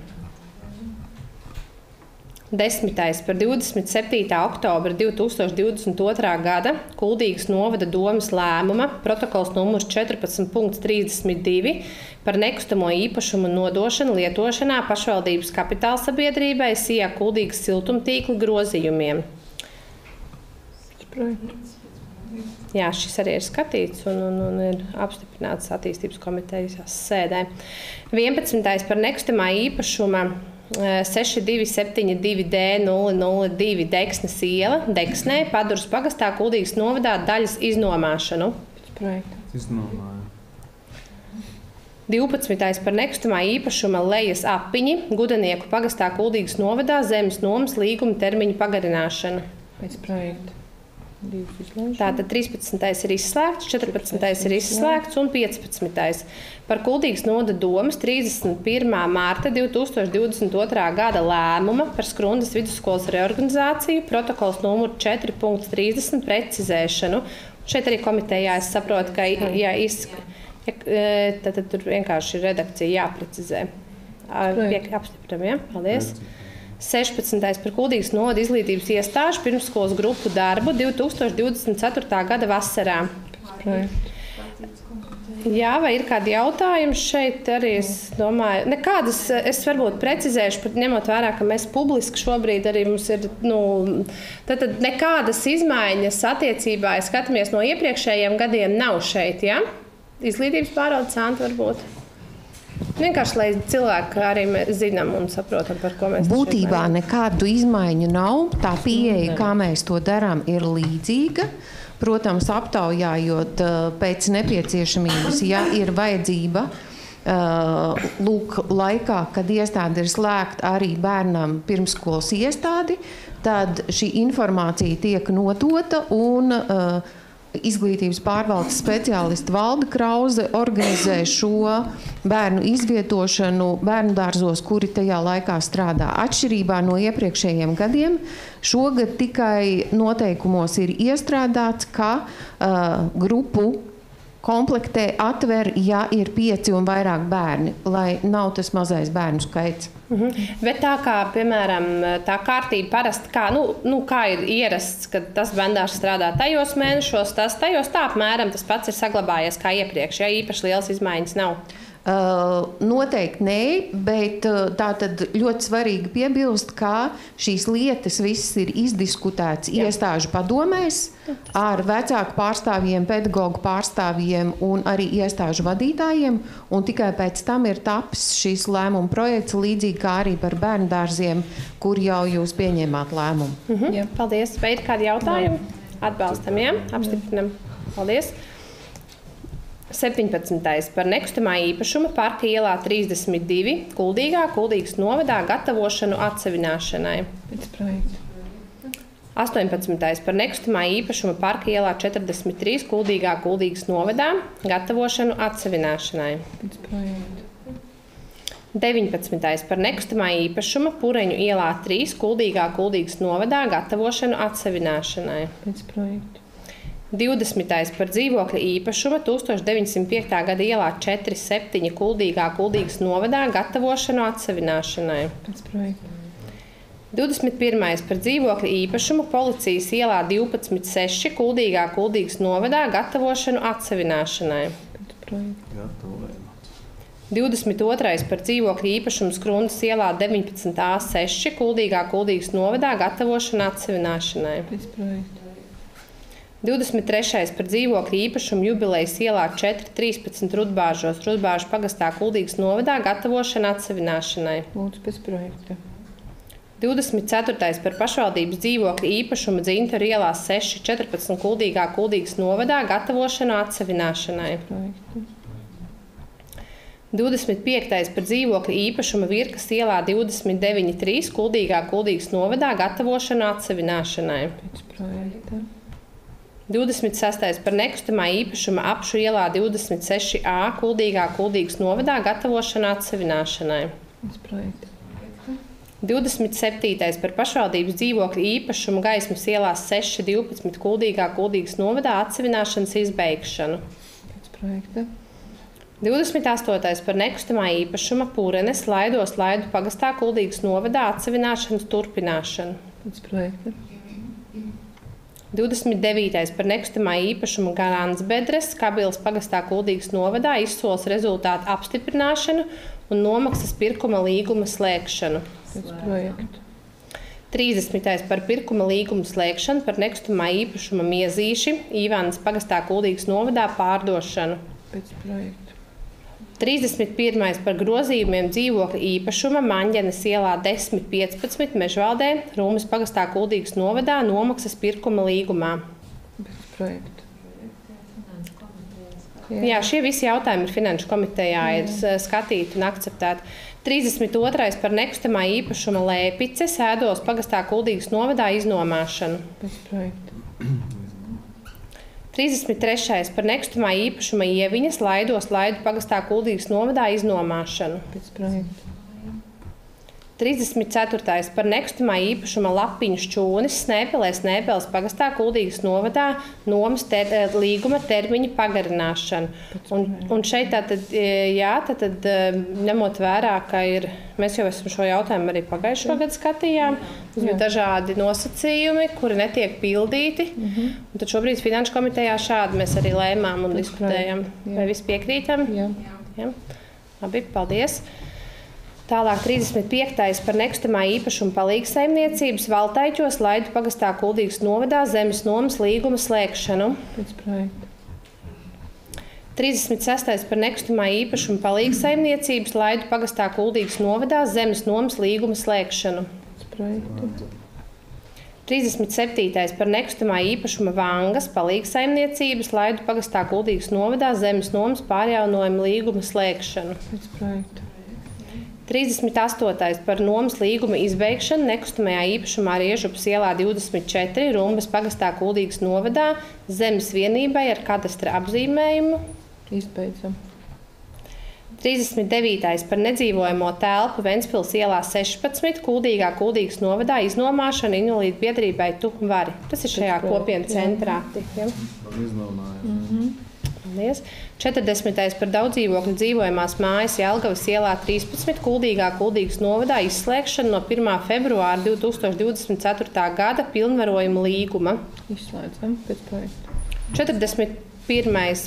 10. par 27. oktobra 2022. gada Kuldīgas novada domes lēmuma protokols numurs 14.32 par nekustamo īpašumu nodošanu lietošanā pašvaldības kapitālsabiedrībai SIA Kuldīgas siltumtīkla grozījumiem. Jā, šis arī ir skatīts un ir apstiprināts attīstības komitejas sēdē. 11. par nekustamā īpašuma 6272D002 Deksnes iela, Deksnē, Paduras pagastā Kuldīgas novadā daļas iznomāšanu. 12. par nekustamā īpašuma Lejas apiņi, Gudanieku pagastā Kuldīgas novadā zemes nomas līguma termiņu pagarināšanu. Pēc projekta. Tātad 13. ir izslēgts, 14. ir izslēgts un 15. par Kuldīgas novada domes 31. mārta 2022. gada lēmuma par Skrundas vidusskolas reorganizāciju protokols numuru 4.30 precizēšanu. Šeit arī komitejā es saprotu, ka tad tur vienkārši redakcija jāprecizē. Apstipram, ja? Paldies. 16. par Kuldīgas novada izglītības iestāžu pirmsskolas grupu darbu 2024. gada vasarā. Jā, vai ir kādi jautājumi šeit arī, es domāju, nekādas, es varbūt precizēšu, ņemot vērā, ka mēs publiski šobrīd arī mums ir, tad nekādas izmaiņas attiecībā, ja skatāmies no iepriekšējiem gadiem, nav šeit, ja? Izglītības pārvaldes Santa varbūt. Vienkārši, lai cilvēki arī zinām un saprotam, par ko mēs būtībā nekādu izmaiņu nav. Tā pieeja, kā mēs to darām, ir līdzīga. protams, aptaujājot pēc nepieciešamības, ja ir vajadzība, laikā, kad iestāde ir slēgta arī bērnam pirmsskolas iestādi, tad šī informācija tiek nodota un Izglītības pārvaldes speciālisti Valda Krauze organizē šo bērnu izvietošanu bērnu dārzos, kuri tajā laikā strādā. Atšķirībā no iepriekšējiem gadiem, šogad tikai noteikumos ir iestrādāts, ka grupu komplektē atver, ja ir 5 un vairāk bērni, lai nav tas mazais bērnu skaits. Bet tā kā, piemēram, tā kārtība parasti, kā ir ierasts, ka tas bērndārs strādā tajos mēnešos, tas tajos, tā apmēram tas pats ir saglabājies kā iepriekš, ja īpaši liels izmaiņas nav. Noteikti nē, bet tā tad ļoti svarīgi piebilst, ka šīs lietas visas ir izdiskutēts iestāžu padomēs ar vecāku pārstāvjiem, pedagogu pārstāvjiem un arī iestāžu vadītājiem, un tikai pēc tam ir tapis šīs lēmuma projekts, līdzīgi kā arī par bērndārziem, kur jau jūs pieņēmāt lēmumu. Paldies. Vai ir kādi jautājumi? Atbalstam, jā? Apstiprinam. Paldies. 17. par nekustamā īpašuma Parka ielā 32, Kuldīgas novadā gatavošanu atsevināšanai. 18. par nekustamā īpašuma Parka ielā 43, Kuldīgas novadā gatavošanu atsevināšanai. 19. par nekustamā īpašuma Pureņu ielā 3, Kuldīgas novadā gatavošanu atsevināšanai. 20. par dzīvokļa īpašuma 1905. gada ielā 4-7 Kuldīgas novadā gatavošanu atsevināšanai. 21. par dzīvokļa īpašumu Policijas ielā 12-6 Kuldīgas novadā gatavošanu atsevināšanai. 22. par dzīvokļa īpašumu Skrundas ielā 19A6 Kuldīgas novadā gatavošanu atsevināšanai. 23. par dzīvokļa īpašumu Jubilejas ielā 4-13 Rudbāžu pagastā Kuldīgas novadā gatavošana atsevināšanai. Lūdzu, pēc projekta. 24. par pašvaldības dzīvokļa īpašumu Dzintaru ielā 6-14 Kuldīgas novadā gatavošanu atsevināšanai. 25. par dzīvokļa īpašumu Virkas ielā 29-3 Kuldīgas novadā gatavošanu atsevināšanai. Pēc projekta. 26. par nekustamā īpašuma Apšu ielā 26A Kuldīgas novadā gatavošanu atsevināšanai. 27. par pašvaldības dzīvokļa īpašumu Gaismas ielās 6-12 Kuldīgas novadā atsevināšanas izbeigšanu. 28. par nekustamā īpašuma Purenes Laidos Laidu pagastā Kuldīgas novadā atsevināšanas turpināšanu. 29. par nekustamā īpašumu Garantsbedres Kabilas pagastā Kuldīgas novadā izsoles rezultātu apstiprināšanu un nomaksas pirkuma līguma slēgšanu. 30. par pirkuma līguma slēgšanu par nekustamā īpašuma Miezīši Īvānas pagastā Kuldīgas novadā pārdošanu. 31. par grozījumiem dzīvokļa īpašuma Maņģenes ielā 10-15 Mežvaldē, Rūmas pagastā Kuldīgas novadā nomaksas pirkuma līgumā. Jā, šie visi jautājumi ir Finanšu komitejā ir skatīti un akceptēti. 32. par nekustamā īpašuma Lēpice Sēdos pagastā Kuldīgas novadā iznomāšanu. 33. par nekustamā īpašuma Ieviņas Laidos Laidu pagastā Kuldīgas novadā iznomāšanu. 34. par nekustamā īpašuma Lapiņu Šķūnis Snēpeles pagastā Kuldīgas novadā nomas līguma termiņa pagarināšanu. Un šeit tātad, ņemot vērā, ka mēs jau esam šo jautājumu arī pagājušo gadu skatījām, ir dažādi nosacījumi, kuri netiek pildīti. Un tad šobrīd Finanšu komitejā šādi mēs arī lēmām un diskutējam. Vai visi piekrītam? Jā. Labi, paldies. Tālāk 35. par nekustamā īpašuma palīgsaimniecības Valtaiķos Laidu pagastā Kuldīgas novadā zemes nomas līguma slēgšanu. 36. par nekustamā īpašuma palīgsaimniecības Laidu pagastā Kuldīgas novadā zemes nomas līguma slēgšanu. 37. par nekustamā īpašuma Vangas palīgsaimniecības Laidu pagastā Kuldīgas novadā zemes nomas pārjaunojuma līguma slēgšanu. 38. par nomas līguma izbeigšanu nekustamajā īpašumā Riežupas ielā 24 Rumbas pagastā Kuldīgas novadā zemes vienībai ar kadastra apzīmējumu. Izbeidzam. 39. par nedzīvojamo telpu Ventspils ielā 16 Kuldīgas novadā iznomāšanu invalīdu biedrībai Tu vari. Tas ir šajā kopienu centrā. Paldies. 40. par daudzdzīvokļu dzīvojamās mājas Jelgavas ielā 13 Kuldīgas novadā izslēgšanu no 1. februāra 2024. gada pilnvarojuma līguma. Izslēdzam pēc projekta. 41.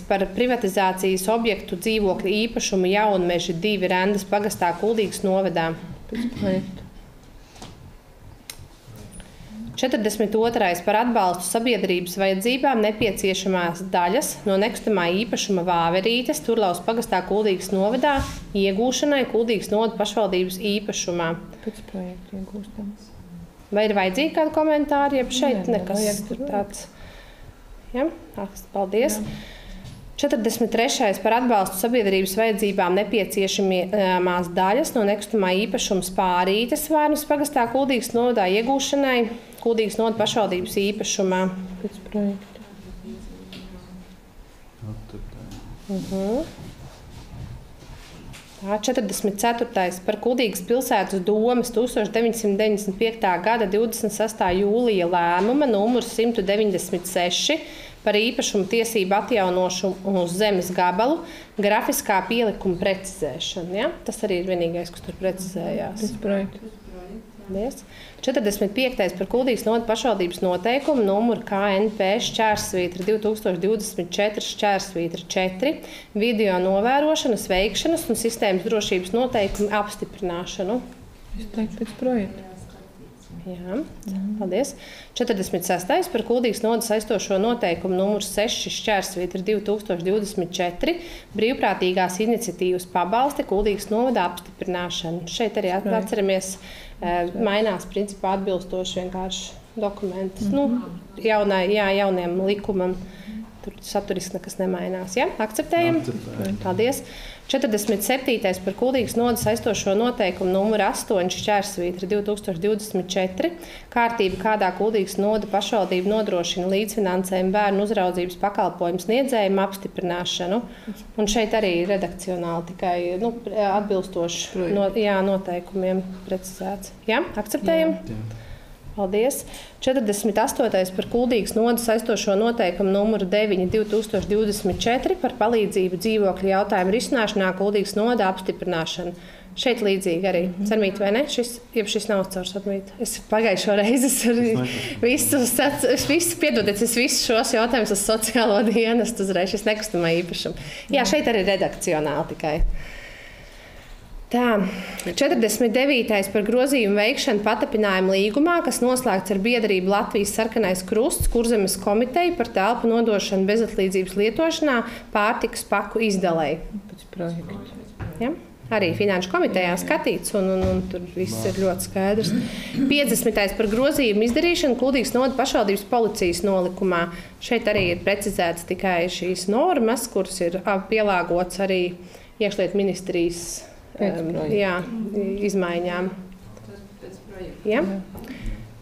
par privatizācijas objektu dzīvokļu īpašumu Jaunmeži 2 Rendas pagastā Kuldīgas novadā. Pēc projekta. 42. par atbalstu sabiedrības vajadzībām nepieciešamās daļas no nekustamā īpašuma Vāverītes Turlaus pagastā Kuldīgas novadā iegūšanai Kuldīgas novada pašvaldības īpašumā. Pēc projekta iegūstam. Vai ir vajadzīgi kādi komentāri, jeb šeit nekas tāds? Ja? Paldies. Jā. 43. par atbalstu sabiedrības vajadzībām nepieciešamās daļas no nekustamā īpašuma Spārītes Vārnas pagastā Kuldīgas novadā iegūšanai Kuldīgas novada pašvaldības īpašumā. Pēc projekta. 44. par Kuldīgas pilsētas domes 1995. gada 26. jūlija lēmuma numurs 196 par īpašumu tiesību atjaunošanu uz zemes gabalu grafiskā pielikuma precizēšanu. Ja? Tas arī ir vienīgais, kas tur precizējās. 45. par Kuldīgas novada pašvaldības noteikumu numuru KNP/2024/4 video novērošanas, veikšanas un sistēmas drošības noteikumu apstiprināšanu. Izteikt pēc projekta. Jā, paldies. 46. par Kuldīgas novada saistošo noteikumu numurs 6/2024 brīvprātīgās iniciatīvas pabalsti Kuldīgas novada apstiprināšanu. Šeit arī atceramies, mainās principā atbilstoši vienkārši dokumentus. Jauniem likumam. Tur saturiski nekas nemainās. Ja? Akceptējam? Paldies. 47. par Kuldīgas novada saistošo noteikumu numuru 8/2024 kārtība, kādā Kuldīgas novada pašvaldība nodrošina līdzfinansējumu bērnu uzraudzības pakalpojumu sniedzējumu apstiprināšanu. Un šeit arī redakcionāli tikai atbilstoši noteikumiem precizēts. Ja? Akceptējam? Jā. Paldies. 48. par Kuldīgas novada saistošo noteikumu numuru 9/2024 par palīdzību dzīvokļu jautājumu risināšanā Kuldīgas novada apstiprināšanu. Šeit līdzīgi arī. Sarmīt, vai ne? Šis nav caur Sarmīt. Es pagājušo reizi visus šos jautājumus uz sociālo dienestu uzreiz, šis nekustamā īpašuma. Jā, šeit arī redakcionāli tikai. Tā, 49. par grozījumu veikšanu patapinājumu līgumā, kas noslēgts ar biedrību Latvijas Sarkanais Krusts, Kurzemes komiteju par telpu nodošanu bezatlīdzības lietošanā pārtikas paku izdalei. Pēc projekta. Ja? Arī Finanšu komitejā skatīts, un tur viss ir ļoti skaidrs. 50. par grozījumu izdarīšanu Kuldīgas novada pašvaldības policijas nolikumā. Šeit arī ir precizēts tikai šīs normas, kuras ir pielāgots arī iekšlietu ministrijas izmaiņām. Ja?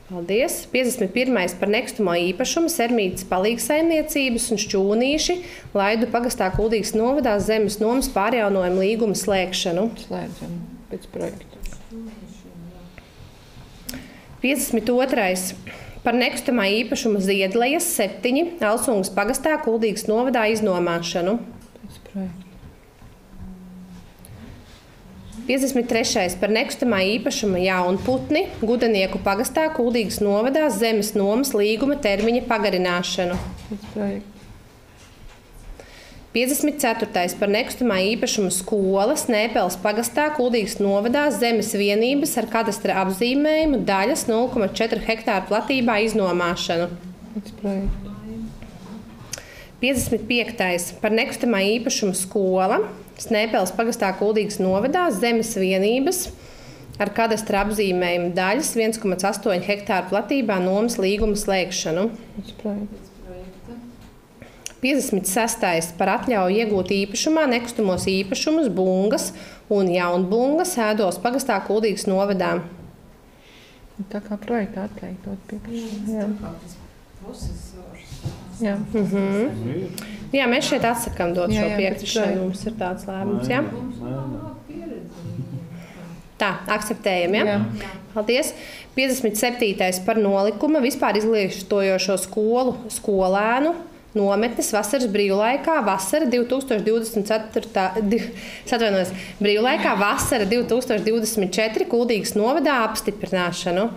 Paldies. 51. par nekustamo īpašumu Sermītas palīgsaimniecības un Šķūnīši Laidu pagastā Kuldīgas novadā zemes nomas pārjaunojumu līguma slēgšanu. Slēdzam pēc projekta. 52. par nekustamā īpašuma Ziedlejas 7 Alsungas pagastā Kuldīgas novadā iznomāšanu. Pēc projekta. 53. par nekustamā īpašuma Jaunputni Gudanieku pagastā Kuldīgas novadā zemes nomas līguma termiņa pagarināšanu. 54. par nekustamā īpašuma skolas Nēpels pagastā Kuldīgas novadā zemes vienības ar kadastra apzīmējumu daļas 0,4 hektāru platībā iznomāšanu. 55. par nekustamā īpašuma skola Nēpels pagastā Kuldīgas novadā zemes vienības ar kadastra apzīmējumu daļas 1,8 hektāru platībā nomas līguma slēgšanu. 56. par atļauju iegūt īpašumā nekustamos īpašumus, bungas un jaunbungas Ēdoles pagastā Kuldīgas novadā. Tā kā projektā atteiktot piekrišanu. Jā. Jā, mēs šeit atsakām dot šo piekrišanu. Mums ir tāds lēmums, jā? Tā, akceptējam, ja? Paldies. 57. par nolikuma vispār izglītojošo skolu skolēnu nometnes vasaras brīvlaikā vasara 2024 Kuldīgas novadā apstiprināšanu.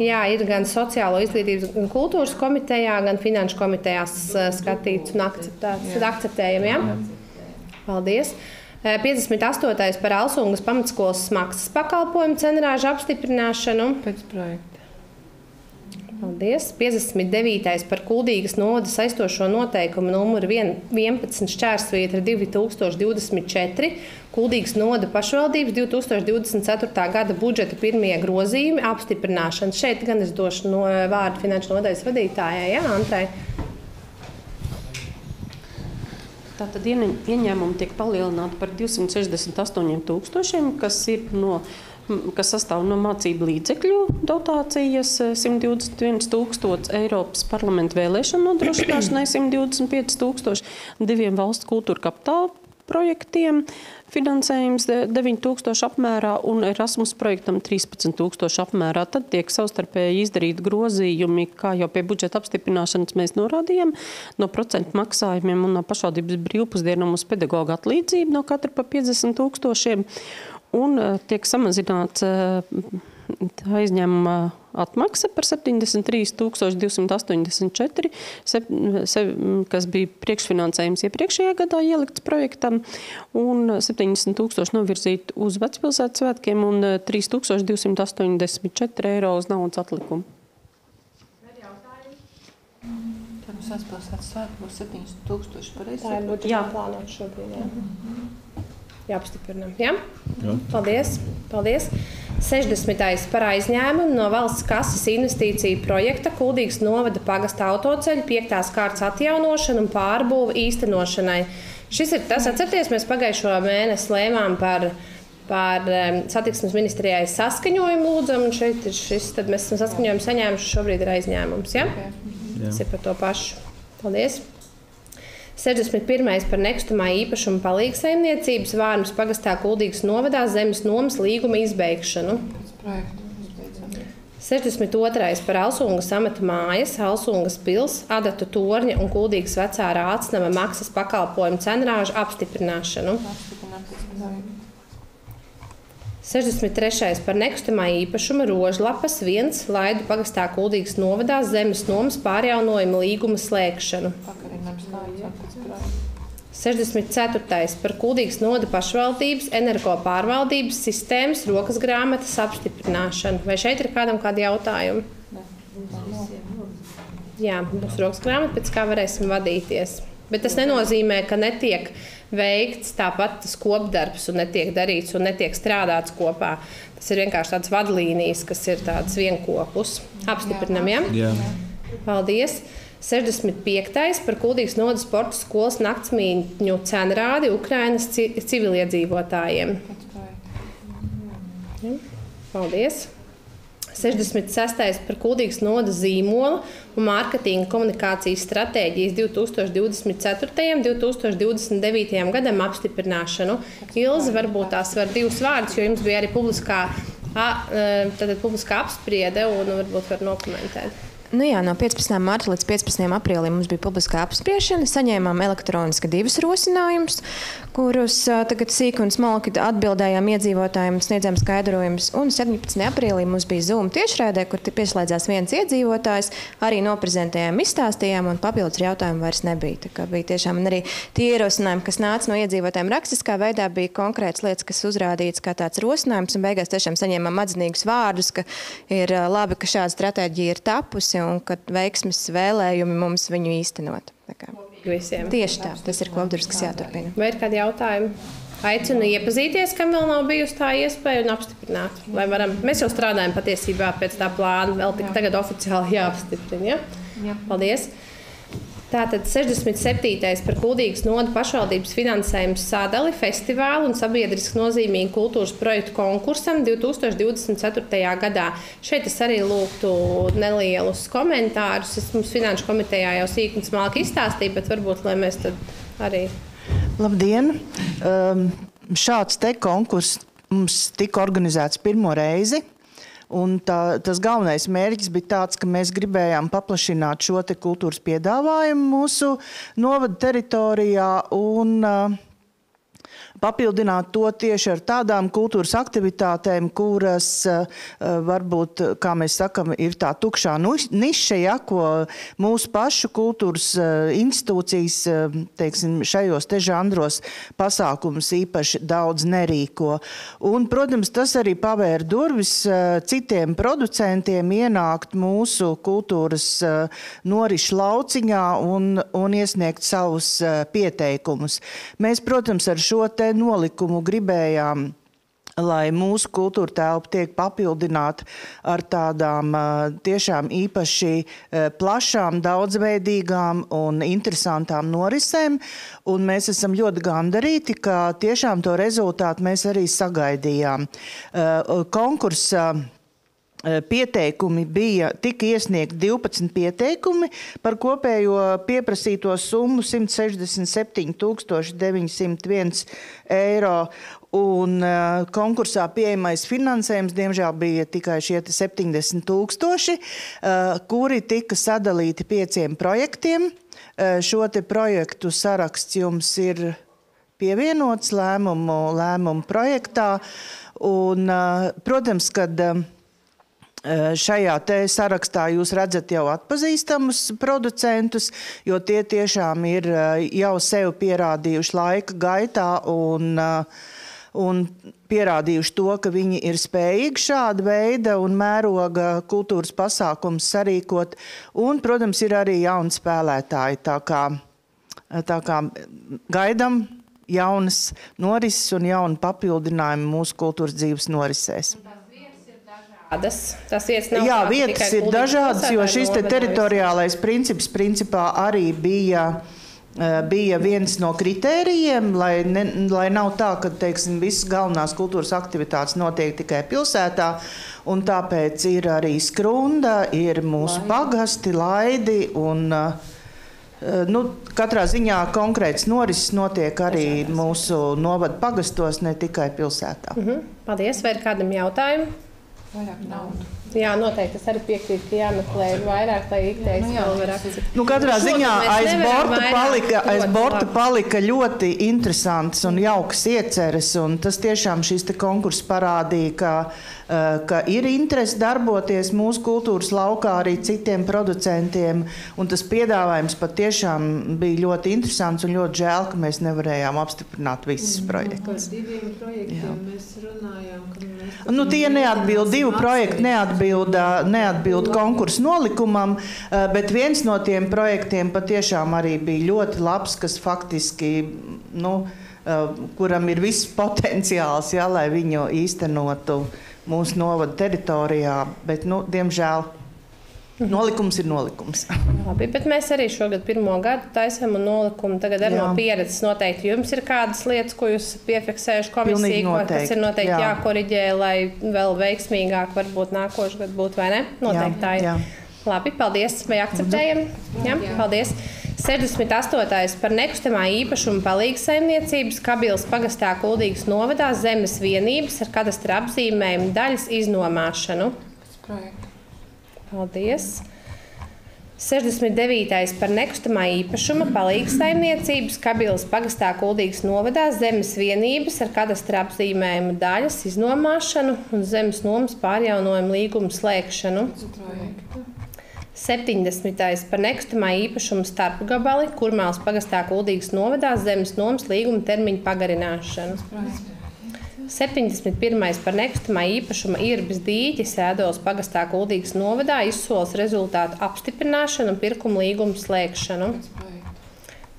Jā, ir gan Sociālo izglītības un kultūras komitejā, gan Finanšu komitejās skatīts un akceptēts. Tad akceptējam, ja? Paldies. 58. par Alsungas pamatskolas maksas pakalpojumu cenrāžu apstiprināšanu. Pēc projekta. Paldies. 59. par Kuldīgas novadas aizstošo noteikumu numuru 11/2024 Kuldīgas novada pašvaldības 2024. gada budžeta pirmie grozījumi apstiprināšana. Šeit gan es došu vārdu finanšu nodaļas vadītājai, jā, Antrai. Tātad ieņēmumi tiek palielināti par 268 000, kas sastāv no mācību līdzekļu dotācijas 121 000, Eiropas parlamenta vēlēšanu nodrošināšanai 125 000, 2 valsts kultūra kapitāla projektiem finansējums 9 000 apmērā un Erasmus projektam 13 000 apmērā. Tad tiek savstarpēji izdarīti grozījumi, kā jau pie budžeta apstiprināšanas mēs norādījām, no procentu maksājumiem un no pašvaldības brīvpusdienām uz pedagoga atlīdzību no katra pa 50 000. Un tiek samazināts aizņēmuma atmaksa par 73 284, kas bija priekšfinansējums iepriekšējā gadā ielikts projektam, un 70 000 novirzīt uz vecpilsētas svētkiem un 3284 eiro uz naudas atlikumu. Tā mums vecpilsētas svētkos 70 000 pareizi. Tā ir budžetā plānot šobrīd, jā. Jāapstiprinām, jā? Paldies. Paldies. 60. par aizņēmumu no valsts kases investīciju projekta Kuldīgas novada pagasta autoceļa 5. kārtas atjaunošanu un pārbūvu īstenošanai. Šis ir tas, atcerieties, mēs pagājušo mēnesi lēmām par satiksmes ministrijai saskaņojumu lūdzam, un šeit ir šis, tad mēs esam saskaņojumu saņēmuši, šobrīd ir aizņēmums, ja? Tas ir par to pašu. Paldies. 61. par nekustamā īpašuma palīgsaimniecības Vārmas pagastā Kuldīgas novadā zemes nomas līguma izbeigšanu. 62. par Alsungas amata mājas, Alsungas pils, Adatu torņa un Kuldīgas vecā Rācnama maksas pakalpojumu cenrāžu apstiprināšanu. 63. par nekustamā īpašuma Rožlapas 1 Laidu pagastā Kuldīgas novadā zemes nomas pārjaunojuma līguma slēgšanu. 64. par Kuldīgas novada pašvaldības energo pārvaldības sistēmas rokas grāmatas apstiprināšanu. Vai šeit ir kādam kādi jautājumi? Jā, būs rokas grāmata, pēc kā varēsim vadīties. Bet tas nenozīmē, ka netiek veikts tāpat tas kopdarbs un netiek darīts un netiek strādāts kopā. Tas ir vienkārši tāds vadlīnijas, kas ir tāds vienkopus. Apstiprinam, ja? Jā. Paldies. 65. par Kuldīgas novadas sporta skolas naktsmītņu cenrādi Ukrainas civiliedzīvotājiem. Ja? Paldies. 66. par Kuldīgas novadas zīmola un mārketinga komunikācijas stratēģijas 2024. un 2029. gadam apstiprināšanu. Ilze, varbūt tās var 2 vārdus, jo jums bija arī publiskā apspriede un varbūt var nokomentēt. Nu jā, no 15. marta līdz 15. aprīlim mums bija publiskā apspriešana. Saņēmām elektroniski 2 rosinājumus, kurus tagad sīki un smalki atbildējām iedzīvotājiem, sniedzām skaidrojumus. Un 17. aprīlī mums bija Zoom tiešraidē, kur pieslēdzās viens iedzīvotājs, arī noprezentējām, izstāstījām un papildus jautājumu vairs nebija. Tā kā bija tiešām arī tie ierosinājumi, kas nāca no iedzīvotājiem rakstiskā veidā, bija konkrētas lietas, kas uzrādīts kā tāds rosinājums, un beigās tiešām saņēmām atzinīgus vārdus, ka ir labi, ka šāda stratēģija ir tapusi un kad veiksmes vēlējumi mums viņu īstenot. Visiem. Tieši tā, tas ir kopdarbs, kas jāturpina. Vai ir kādi jautājumi? Aicinu iepazīties, kam vēl nav bijusi tā iespēja un apstiprināt. Vai varam? Mēs jau strādājam patiesībā pēc tā plāna, vēl tik tagad oficiāli jāapstiprina. Ja? Paldies! Tātad 67. par Kuldīgas noda pašvaldības finansējums sadali festivālu un sabiedriski nozīmīgu kultūras projektu konkursam 2024. gadā. Šeit es arī lūgtu nelielus komentārus. Es mums Finanšu komitejā jau sīk un smalki izstāstīju, bet varbūt, lai mēs tad arī... Labdien! Šāds te konkurss mums tika organizēts pirmo reizi. Un tas galvenais mērķis bija tāds, ka mēs gribējām paplašināt šo te kultūras piedāvājumu mūsu novada teritorijā un papildināt to tieši ar tādām kultūras aktivitātēm, kuras varbūt, kā mēs sakam, ir tā tukšā niša, ja, ko mūsu pašu kultūras institūcijas, teiksim, šajos te žanros pasākumus īpaši daudz nerīko. Un, protams, tas arī pavēra durvis citiem producentiem ienākt mūsu kultūras norišu lauciņā un iesniegt savus pieteikumus. Mēs, protams, ar šo te nolikumu gribējām, lai mūsu kultūra telpa tiek papildināta ar tādām tiešām īpaši plašām, daudzveidīgām un interesantām norisēm. Un mēs esam ļoti gandarīti, ka tiešām to rezultātu mēs arī sagaidījām. Konkursa pieteikumi tika iesniegti 12 pieteikumi par kopējo pieprasīto summu 167 901 eiro. Un konkursā pieejamais finansējums, diemžēl, bija tikai šie 70 000, kuri tika sadalīti 5 projektiem. Šo te projektu saraksts jums ir pievienots lēmumu projektā. Un, protams, kad šajā te sarakstā jūs redzat jau atpazīstamus producentus, jo tie tiešām ir jau sev pierādījuši laika gaitā un pierādījuši to, ka viņi ir spējīgi šāda veida un mēroga kultūras pasākums sarīkot. Un, protams, ir arī jauni spēlētāji, tā kā gaidam jaunas norises un jaunu papildinājumu mūsu kultūras dzīves norisēs. Vietas ir dažādas, jo šis te teritoriālais princips principā arī bija viens no kritērijiem, lai nav tā, ka, teiksim, visas galvenās kultūras aktivitātes notiek tikai pilsētā, un tāpēc ir arī Skrunda, ir mūsu pagasti, Laidi, un katrā ziņā konkrēts norises notiek arī mūsu novada pagastos, ne tikai pilsētā. Paldies, vai ir kādam jautājumu? Vairāk naudu. Jā, noteikti. Es arī piekrītu, ka jāmeklē vairāk, lai ikteikts vēl var akceptēt. Katrā ziņā aiz borta palika ļoti interesants un jauks ieceres, un tas tiešām šis te konkurss parādīja, ka ir interesi darboties mūsu kultūras laukā arī citiem producentiem, un tas piedāvājums patiešām bija ļoti interesants un ļoti žēl, ka mēs nevarējām apstiprināt visus projektus. Par 2 projektiem mēs runājām, ka tie neatbild, 2 projekti neatbild konkursu nolikumam, bet viens no tiem projektiem patiešām arī bija ļoti labs, kas faktiski, kuram ir viss potenciāls, ja, lai viņu īstenotu mūsu novada teritorijā, bet, diemžēl, nolikums ir nolikums. Labi, bet mēs arī šogad 1. gadu taisam un nolikumu tagad ar no pieredzes noteikti. Jums ir kādas lietas, ko jūs piefiksējuši komisiju, kas ir noteikti jākoriģē, lai vēl veiksmīgāk varbūt nākošu gadu būtu, vai ne? Noteikti tā ir. Labi, paldies. Vai akceptējam? Jā, paldies. 68. par nekustamā īpašuma palīgsaimniecības Kabilas pagastā Kuldīgas novadā zemes vienības ar kadastra apzīmējumu daļas iznomāšanu. Paldies. 69. par nekustamā īpašuma palīgsaimniecības Kabilas pagastā Kuldīgas novadā zemes vienības ar kadastra apzīmējumu daļas iznomāšanu un zemes nomas pārjaunojumu līgumu slēgšanu. 70. par nekustamā īpašuma starpgabali Kurmāles pagastā Kuldīgas novadā zemes nomas līguma termiņu pagarināšanu. 71. par nekustamā īpašuma Irbes dīķi Sēdoles pagastā Kuldīgas novadā izsoles rezultātu apstiprināšanu un pirkuma līgumu slēgšanu.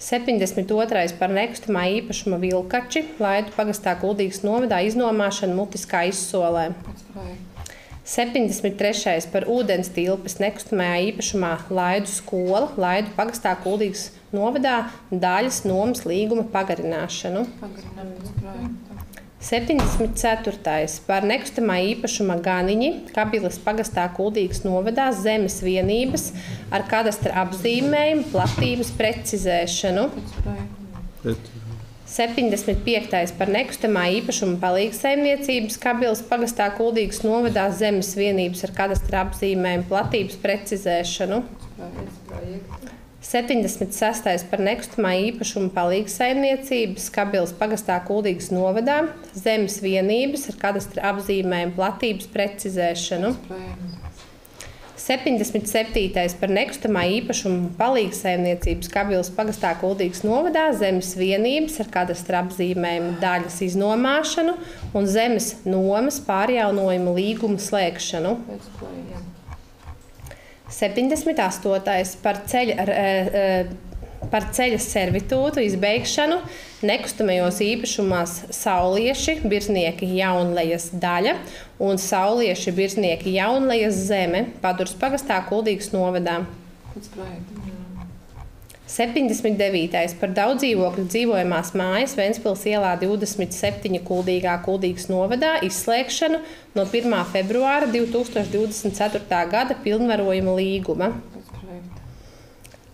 72. par nekustamā īpašuma Vilkači, Laidu pagastā Kuldīgas novadā iznomāšanu mutiskā izsolē. 73. par ūdens tilpes nekustamajā īpašumā Laidu skola, Laidu pagastā Kuldīgas novadā daļas nomas līguma pagarināšanu. 74. par nekustamā īpašuma Ganiņi, Kabilas pagastā Kuldīgas novadā zemes vienības ar kadastra apzīmējumu platības precizēšanu. 75. par nekustamā īpašuma palīgsaimniecības Kabilas pagastā Kuldīgas novadā zemes vienības ar kadastra apzīmējumu platības precizēšanu. 76. par nekustamā īpašuma palīgsaimniecības Kabilas pagastā Kuldīgas novadā zemes vienības ar kadastra apzīmējumu platības precizēšanu. 77. par nekustamā īpašuma palīgsaimniecības Kabilas pagastā Kuldīgas novadā zemes vienības ar kadastra apzīmējumu daļas iznomāšanu un zemes nomas pārjaunojumu līgumu slēgšanu. 78. par ceļa servitūtu izbeigšanu nekustamajos īpašumās Saulieši, Birznieki Jaunlejas daļa un Saulieši, Birznieki Jaunlejas zeme Paduras pagastā Kuldīgas novadā. 79. par daudzdzīvokļu dzīvojamās mājas Ventspils ielā 27 Kuldīgas novadā izslēgšanu no 1. februāra 2024. gada pilnvarojuma līguma.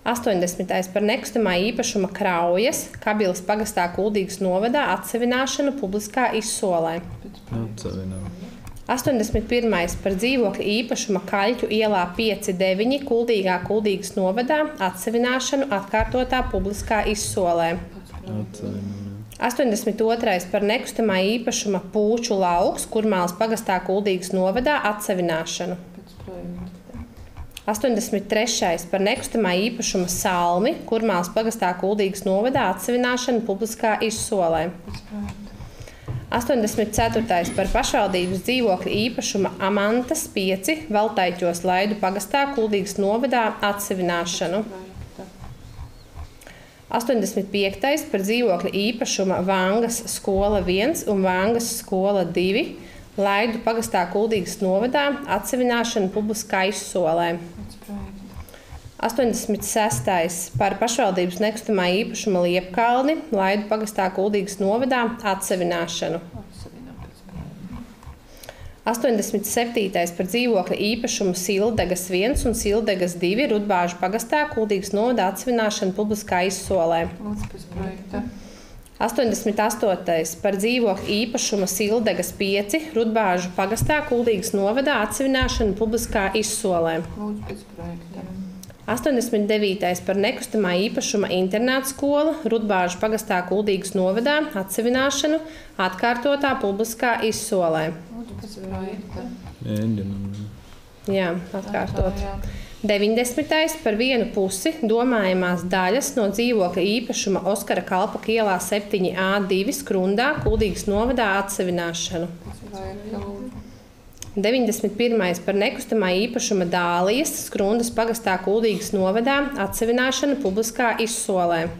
80. par nekustamā īpašuma Kraujas, Kabilas pagastā Kuldīgas novadā atsevināšanu publiskā izsolē. 81. par dzīvokļa īpašuma Kaļķu ielā 5-9 Kuldīgas novadā atsevināšanu atkārtotā publiskā izsolē. 82. par nekustamā īpašuma Pūču lauks Kurmālas pagastā Kuldīgas novadā atsevināšanu. 83. par nekustamā īpašuma Salmi Kurmālas pagastā Kuldīgas novadā atsevināšanu publiskā izsolē. 84. par pašvaldības dzīvokļa īpašuma Amantas 5 Valtaiķos Laidu pagastā Kuldīgas novadā atsevināšanu. 85. par dzīvokļa īpašuma Vangas skola 1 un Vangas skola 2 Laidu pagastā Kuldīgas novadā atsevināšanu publiskā izsolē. 86. par pašvaldības nekustamā īpašuma Liepkalni Laidu pagastā Kuldīgas novadā atsevināšanu. 87. par dzīvokļa īpašumu Sildegas 1 un Sildegas 2 Rudbāžu pagastā Kuldīgas novadā atsevināšanu publiskā izsolē. 88. par dzīvokļa īpašuma Sildegas 5 Rudbāžu pagastā Kuldīgas novadā atsevināšanu publiskā izsolē. 89. par nekustamā īpašuma internāta skola Rudbāžu pagastā Kuldīgas novadā atsevināšanu atkārtotā publiskā izsolē. Jā, atkārtot. 90. par vienu pusi domājamās daļas no dzīvokļa īpašuma Oskara Kalpaka ielā 7A2 Skrundā Kuldīgas novadā atsevināšanu. 91. par nekustamā īpašuma Dālijas Skrundas pagastā Kuldīgas novadā atsevināšanu publiskā izsolē.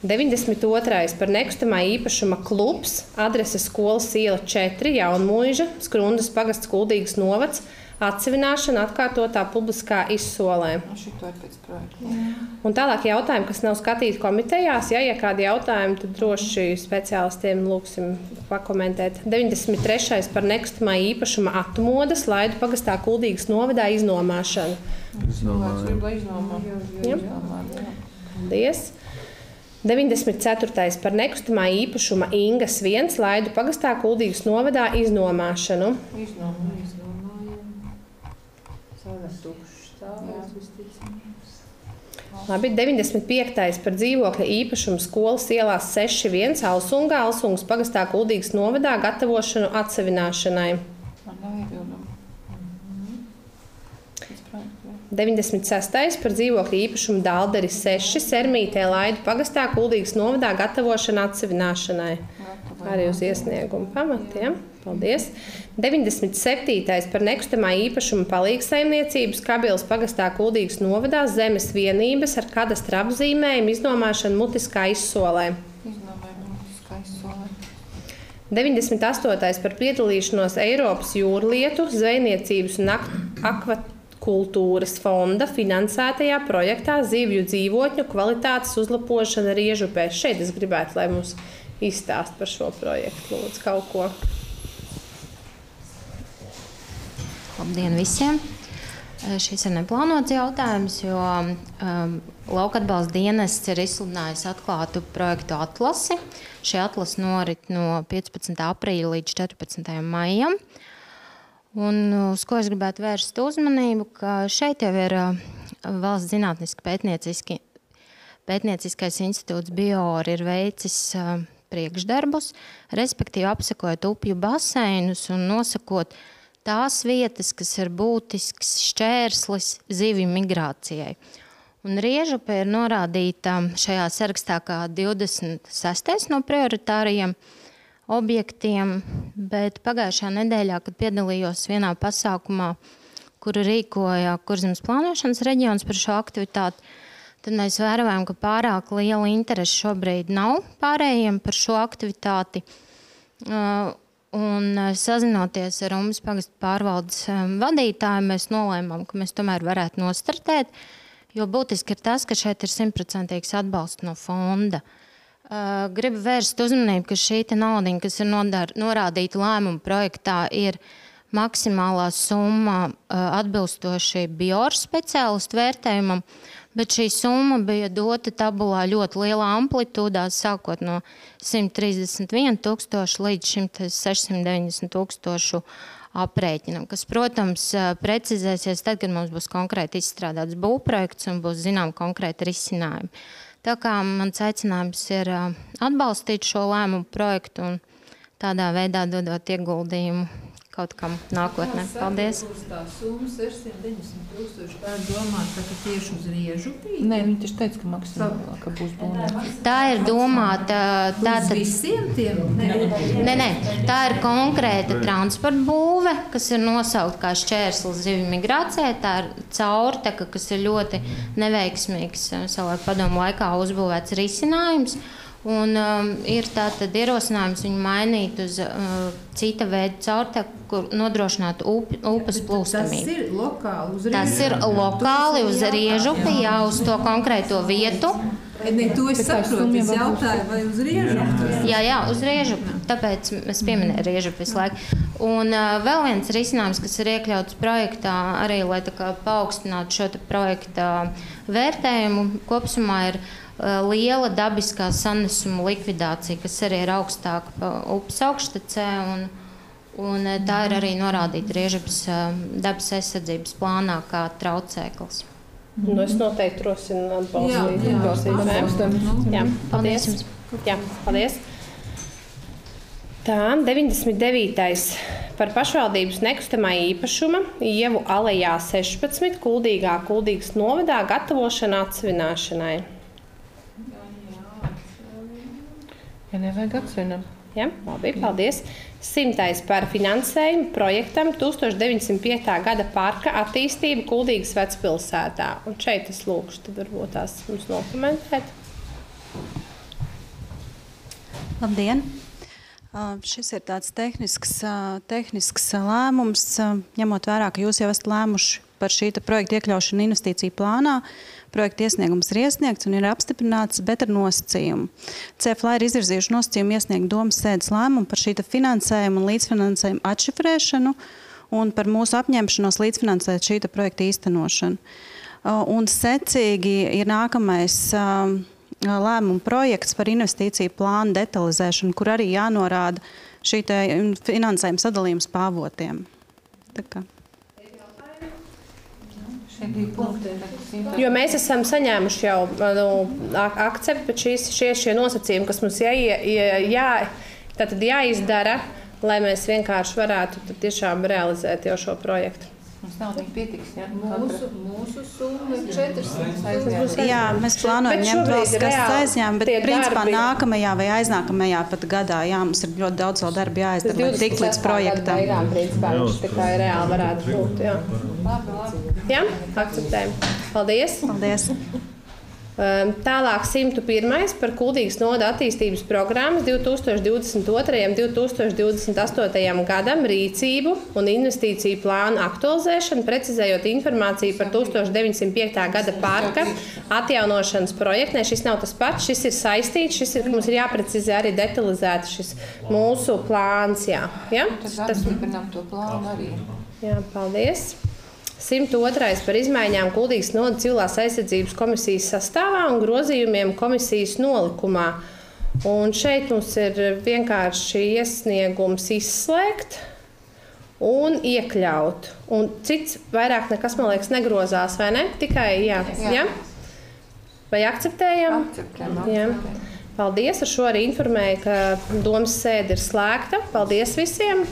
92. par nekustamā īpašuma Klubs adrese Skolas iela 4 Jaunmuiža Skrundas pagasts Kuldīgas novads atsevināšana atkārtotā publiskā izsolē. Un tālāk jautājumi, kas nav skatīti komitejās. Ja kādi jautājumi, tad droši speciālistiem lūksim pakomentēt. 93. par nekustamā īpašuma Atumodas Laidu pagastā Kuldīgas novadā iznomāšanu. Paldies. 94. par nekustamā īpašuma Ingas 1 Laidu pagastā Kuldīgas novadā iznomāšanu. Labi, 95. par dzīvokļa īpašumu Skolas ielās 6-1 Alsungā, Alsungas pagastā Kuldīgas novadā gatavošanu atsevināšanai. 96. par dzīvokļa īpašumu Dalderi 6 Sermītē Laidu pagastā Kuldīgas novadā gatavošanu atsevināšanai. Arī uz iesniegumu pamatiem. Paldies. 97. par nekustamā īpašuma palīgsaimniecības Kabilas pagastā Kuldīgas novadā zemes vienības ar kadastra apzīmējumu iznomāšanu mutiskā izsolē. 98. par piedalīšanos Eiropas jūrlietu, zvejniecības un akvakultūras fonda finansētajā projektā zivju dzīvotņu kvalitātes uzlabošana Riežupē. Šeit es gribētu, lai mums izstāst par šo projektu, lūdzu, kaut ko. Labdien visiem! Šis ir neplānots jautājums, jo Lauka atbalsta dienests ir izsludinājis atklātu projektu atlasi. Šī atlase norit no 15. aprīļa līdz 14. maijam. Un uz ko es gribētu vērst uzmanību, ka šeit jau ir valsts zinātniski pētnieciskais institūts BIOR ir veicis priekšdarbus, respektīvi apsekojot upju baseinus un nosakot tās vietas, kas ir būtisks šķērslis zivju migrācijai. Un Riežupe ir norādīta šajā sarakstā kā 26. no prioritārajiem objektiem, bet pagājušajā nedēļā, kad piedalījos vienā pasākumā, kuru rīkoja Kurzemes plānošanas reģions par šo aktivitāti, tad mēs vērojam, ka pārāk liela interese šobrīd nav pārējiem par šo aktivitāti. Un sazinoties ar Umas pagasta pārvaldes vadītāju, mēs nolēmām, ka mēs tomēr varētu nostartēt, jo būtiski ir tas, ka šeit ir 100% atbalsts no fonda. Gribu vērst uzmanību, ka šī naudiņa, kas ir norādīta lēmuma projektā, ir maksimālā summa atbilstoši BIOR speciālistu vērtējumam, bet šī summa bija dota tabulā ļoti lielā amplitūdā, sākot no 131 000 līdz 690 000 aprēķinam, kas, protams, precizēsies tad, kad mums būs konkrēti izstrādāts būvprojekts un būs zinām konkrēti risinājumi. Tā kā mans aicinājums ir atbalstīt šo lēmumu projektu un tādā veidā dodot ieguldījumu kaut kam nākotnē. Paldies. Tā summa 690 000, tā ir domāta tieši uz Riežupī? Nē, viņi taču teica, ka maksimālā, ka būs būvniecība. Tā ir domāta... Uz visiem tiem? Nē, tā ir konkrēta transporta būve, kas ir nosaukt kā šķērslis zivju migrācijai. Tā ir caurteka, kas ir ļoti neveiksmīgs savulaik padomu laikā uzbūvēts risinājums. Un ir tātad ierosinājums viņu mainīt uz cita veida caurteku, kur nodrošinātu upes plūstamību. Tas ir lokāli uz Riežupi? Tas ir lokāli uz Riežupi, jā, uz to konkrēto vietu. Ne, to es saprotu, es jautāju, vai uz Riežupi? Jā, uz Riežupi, tāpēc es pieminēju Riežupi visu laiku. Un vēl viens risinājums, kas ir iekļauts projektā, arī, lai tā kā paaugstinātu šo projekta vērtējumu, kopsumā ir liela dabiskā sanesuma likvidācija, kas arī ir augstāka pa upes augštecē, un tā ir arī norādīta Riežupes dabas aizsardzības plānā kā traucēklis. Es noteikti rosinu atbalstīt. Jā, paldies. Jā, paldies. Tā, 99. par pašvaldības nekustamā īpašuma Ievu alejā 16 Kuldīgas novadā gatavošana atsvināšanai. Ja nevajag atsvinam. Jā, labi, paldies. 100. par finansējumu projektam 1905. gada parka attīstību Kuldīgas vecpilsētā. Un šeit es lūkšu, tad varbūt tās mums nokomentēt. Labdien! Šis ir tāds tehnisks lēmums, ņemot vērā, ka jūs jau esat lēmuši par šī projekta iekļaušanu investīciju plānā. Projekta iesniegums ir iesniegts un ir apstiprināts, bet ar nosacījumu. CFLA ir izvirzījuši nosacījumu iesniegt domas sēdes lēmumu par šī finansējumu un līdzfinansējumu atšifrēšanu un par mūsu apņemšanos līdzfinansēt šī projekta īstenošanu. Un secīgi ir nākamais lēmuma projekts par investīciju plānu detalizēšanu, kur arī jānorāda šī finansējuma sadalījums pa avotiem. Tā kā. Jo mēs esam saņēmuši jau akceptu, bet šie nosacījumi, kas mums jāizdara, lai mēs vienkārši varētu tiešām realizēt jau šo projektu. Mums naudiņa pietiks, ja? Mūsu summa ir 400. Jā, mēs plānojam ņemt valsts kastes aizņēmumu, bet principā nākamajā vai aiznākamajā pat gadā, jā, mums ir ļoti daudz vēl darba jāizdara, lai tikt līdz projektam. Principā viņš tikai reāli varētu būt, jā. Jā, akceptējam. Paldies. Paldies. Tālāk 101. par Kuldīgas novada attīstības programmas 2022. un 2028. gadam rīcību un investīciju plānu aktualizēšanu, precizējot informāciju par 1905. gada parka atjaunošanas projektu. Šis nav tas pats, šis ir saistīts, mums ir jāprecizē arī detalizēti šis mūsu plāns. Jā. Ja? Tad apstiprinām to plānu arī. Jā, paldies. 102. par izmaiņām Kuldīgas novada civilās aizsardzības komisijas sastāvā un grozījumiem komisijas nolikumā. Un šeit mums ir vienkārši iesniegums izslēgt un iekļaut. Un cits vairāk nekas, man liekas, negrozās, vai ne? Tikai, jā. Jā. Vai akceptējam? Akceptējam. Jā. Paldies, ar šo arī informēju, ka domas sēde ir slēgta. Paldies visiem!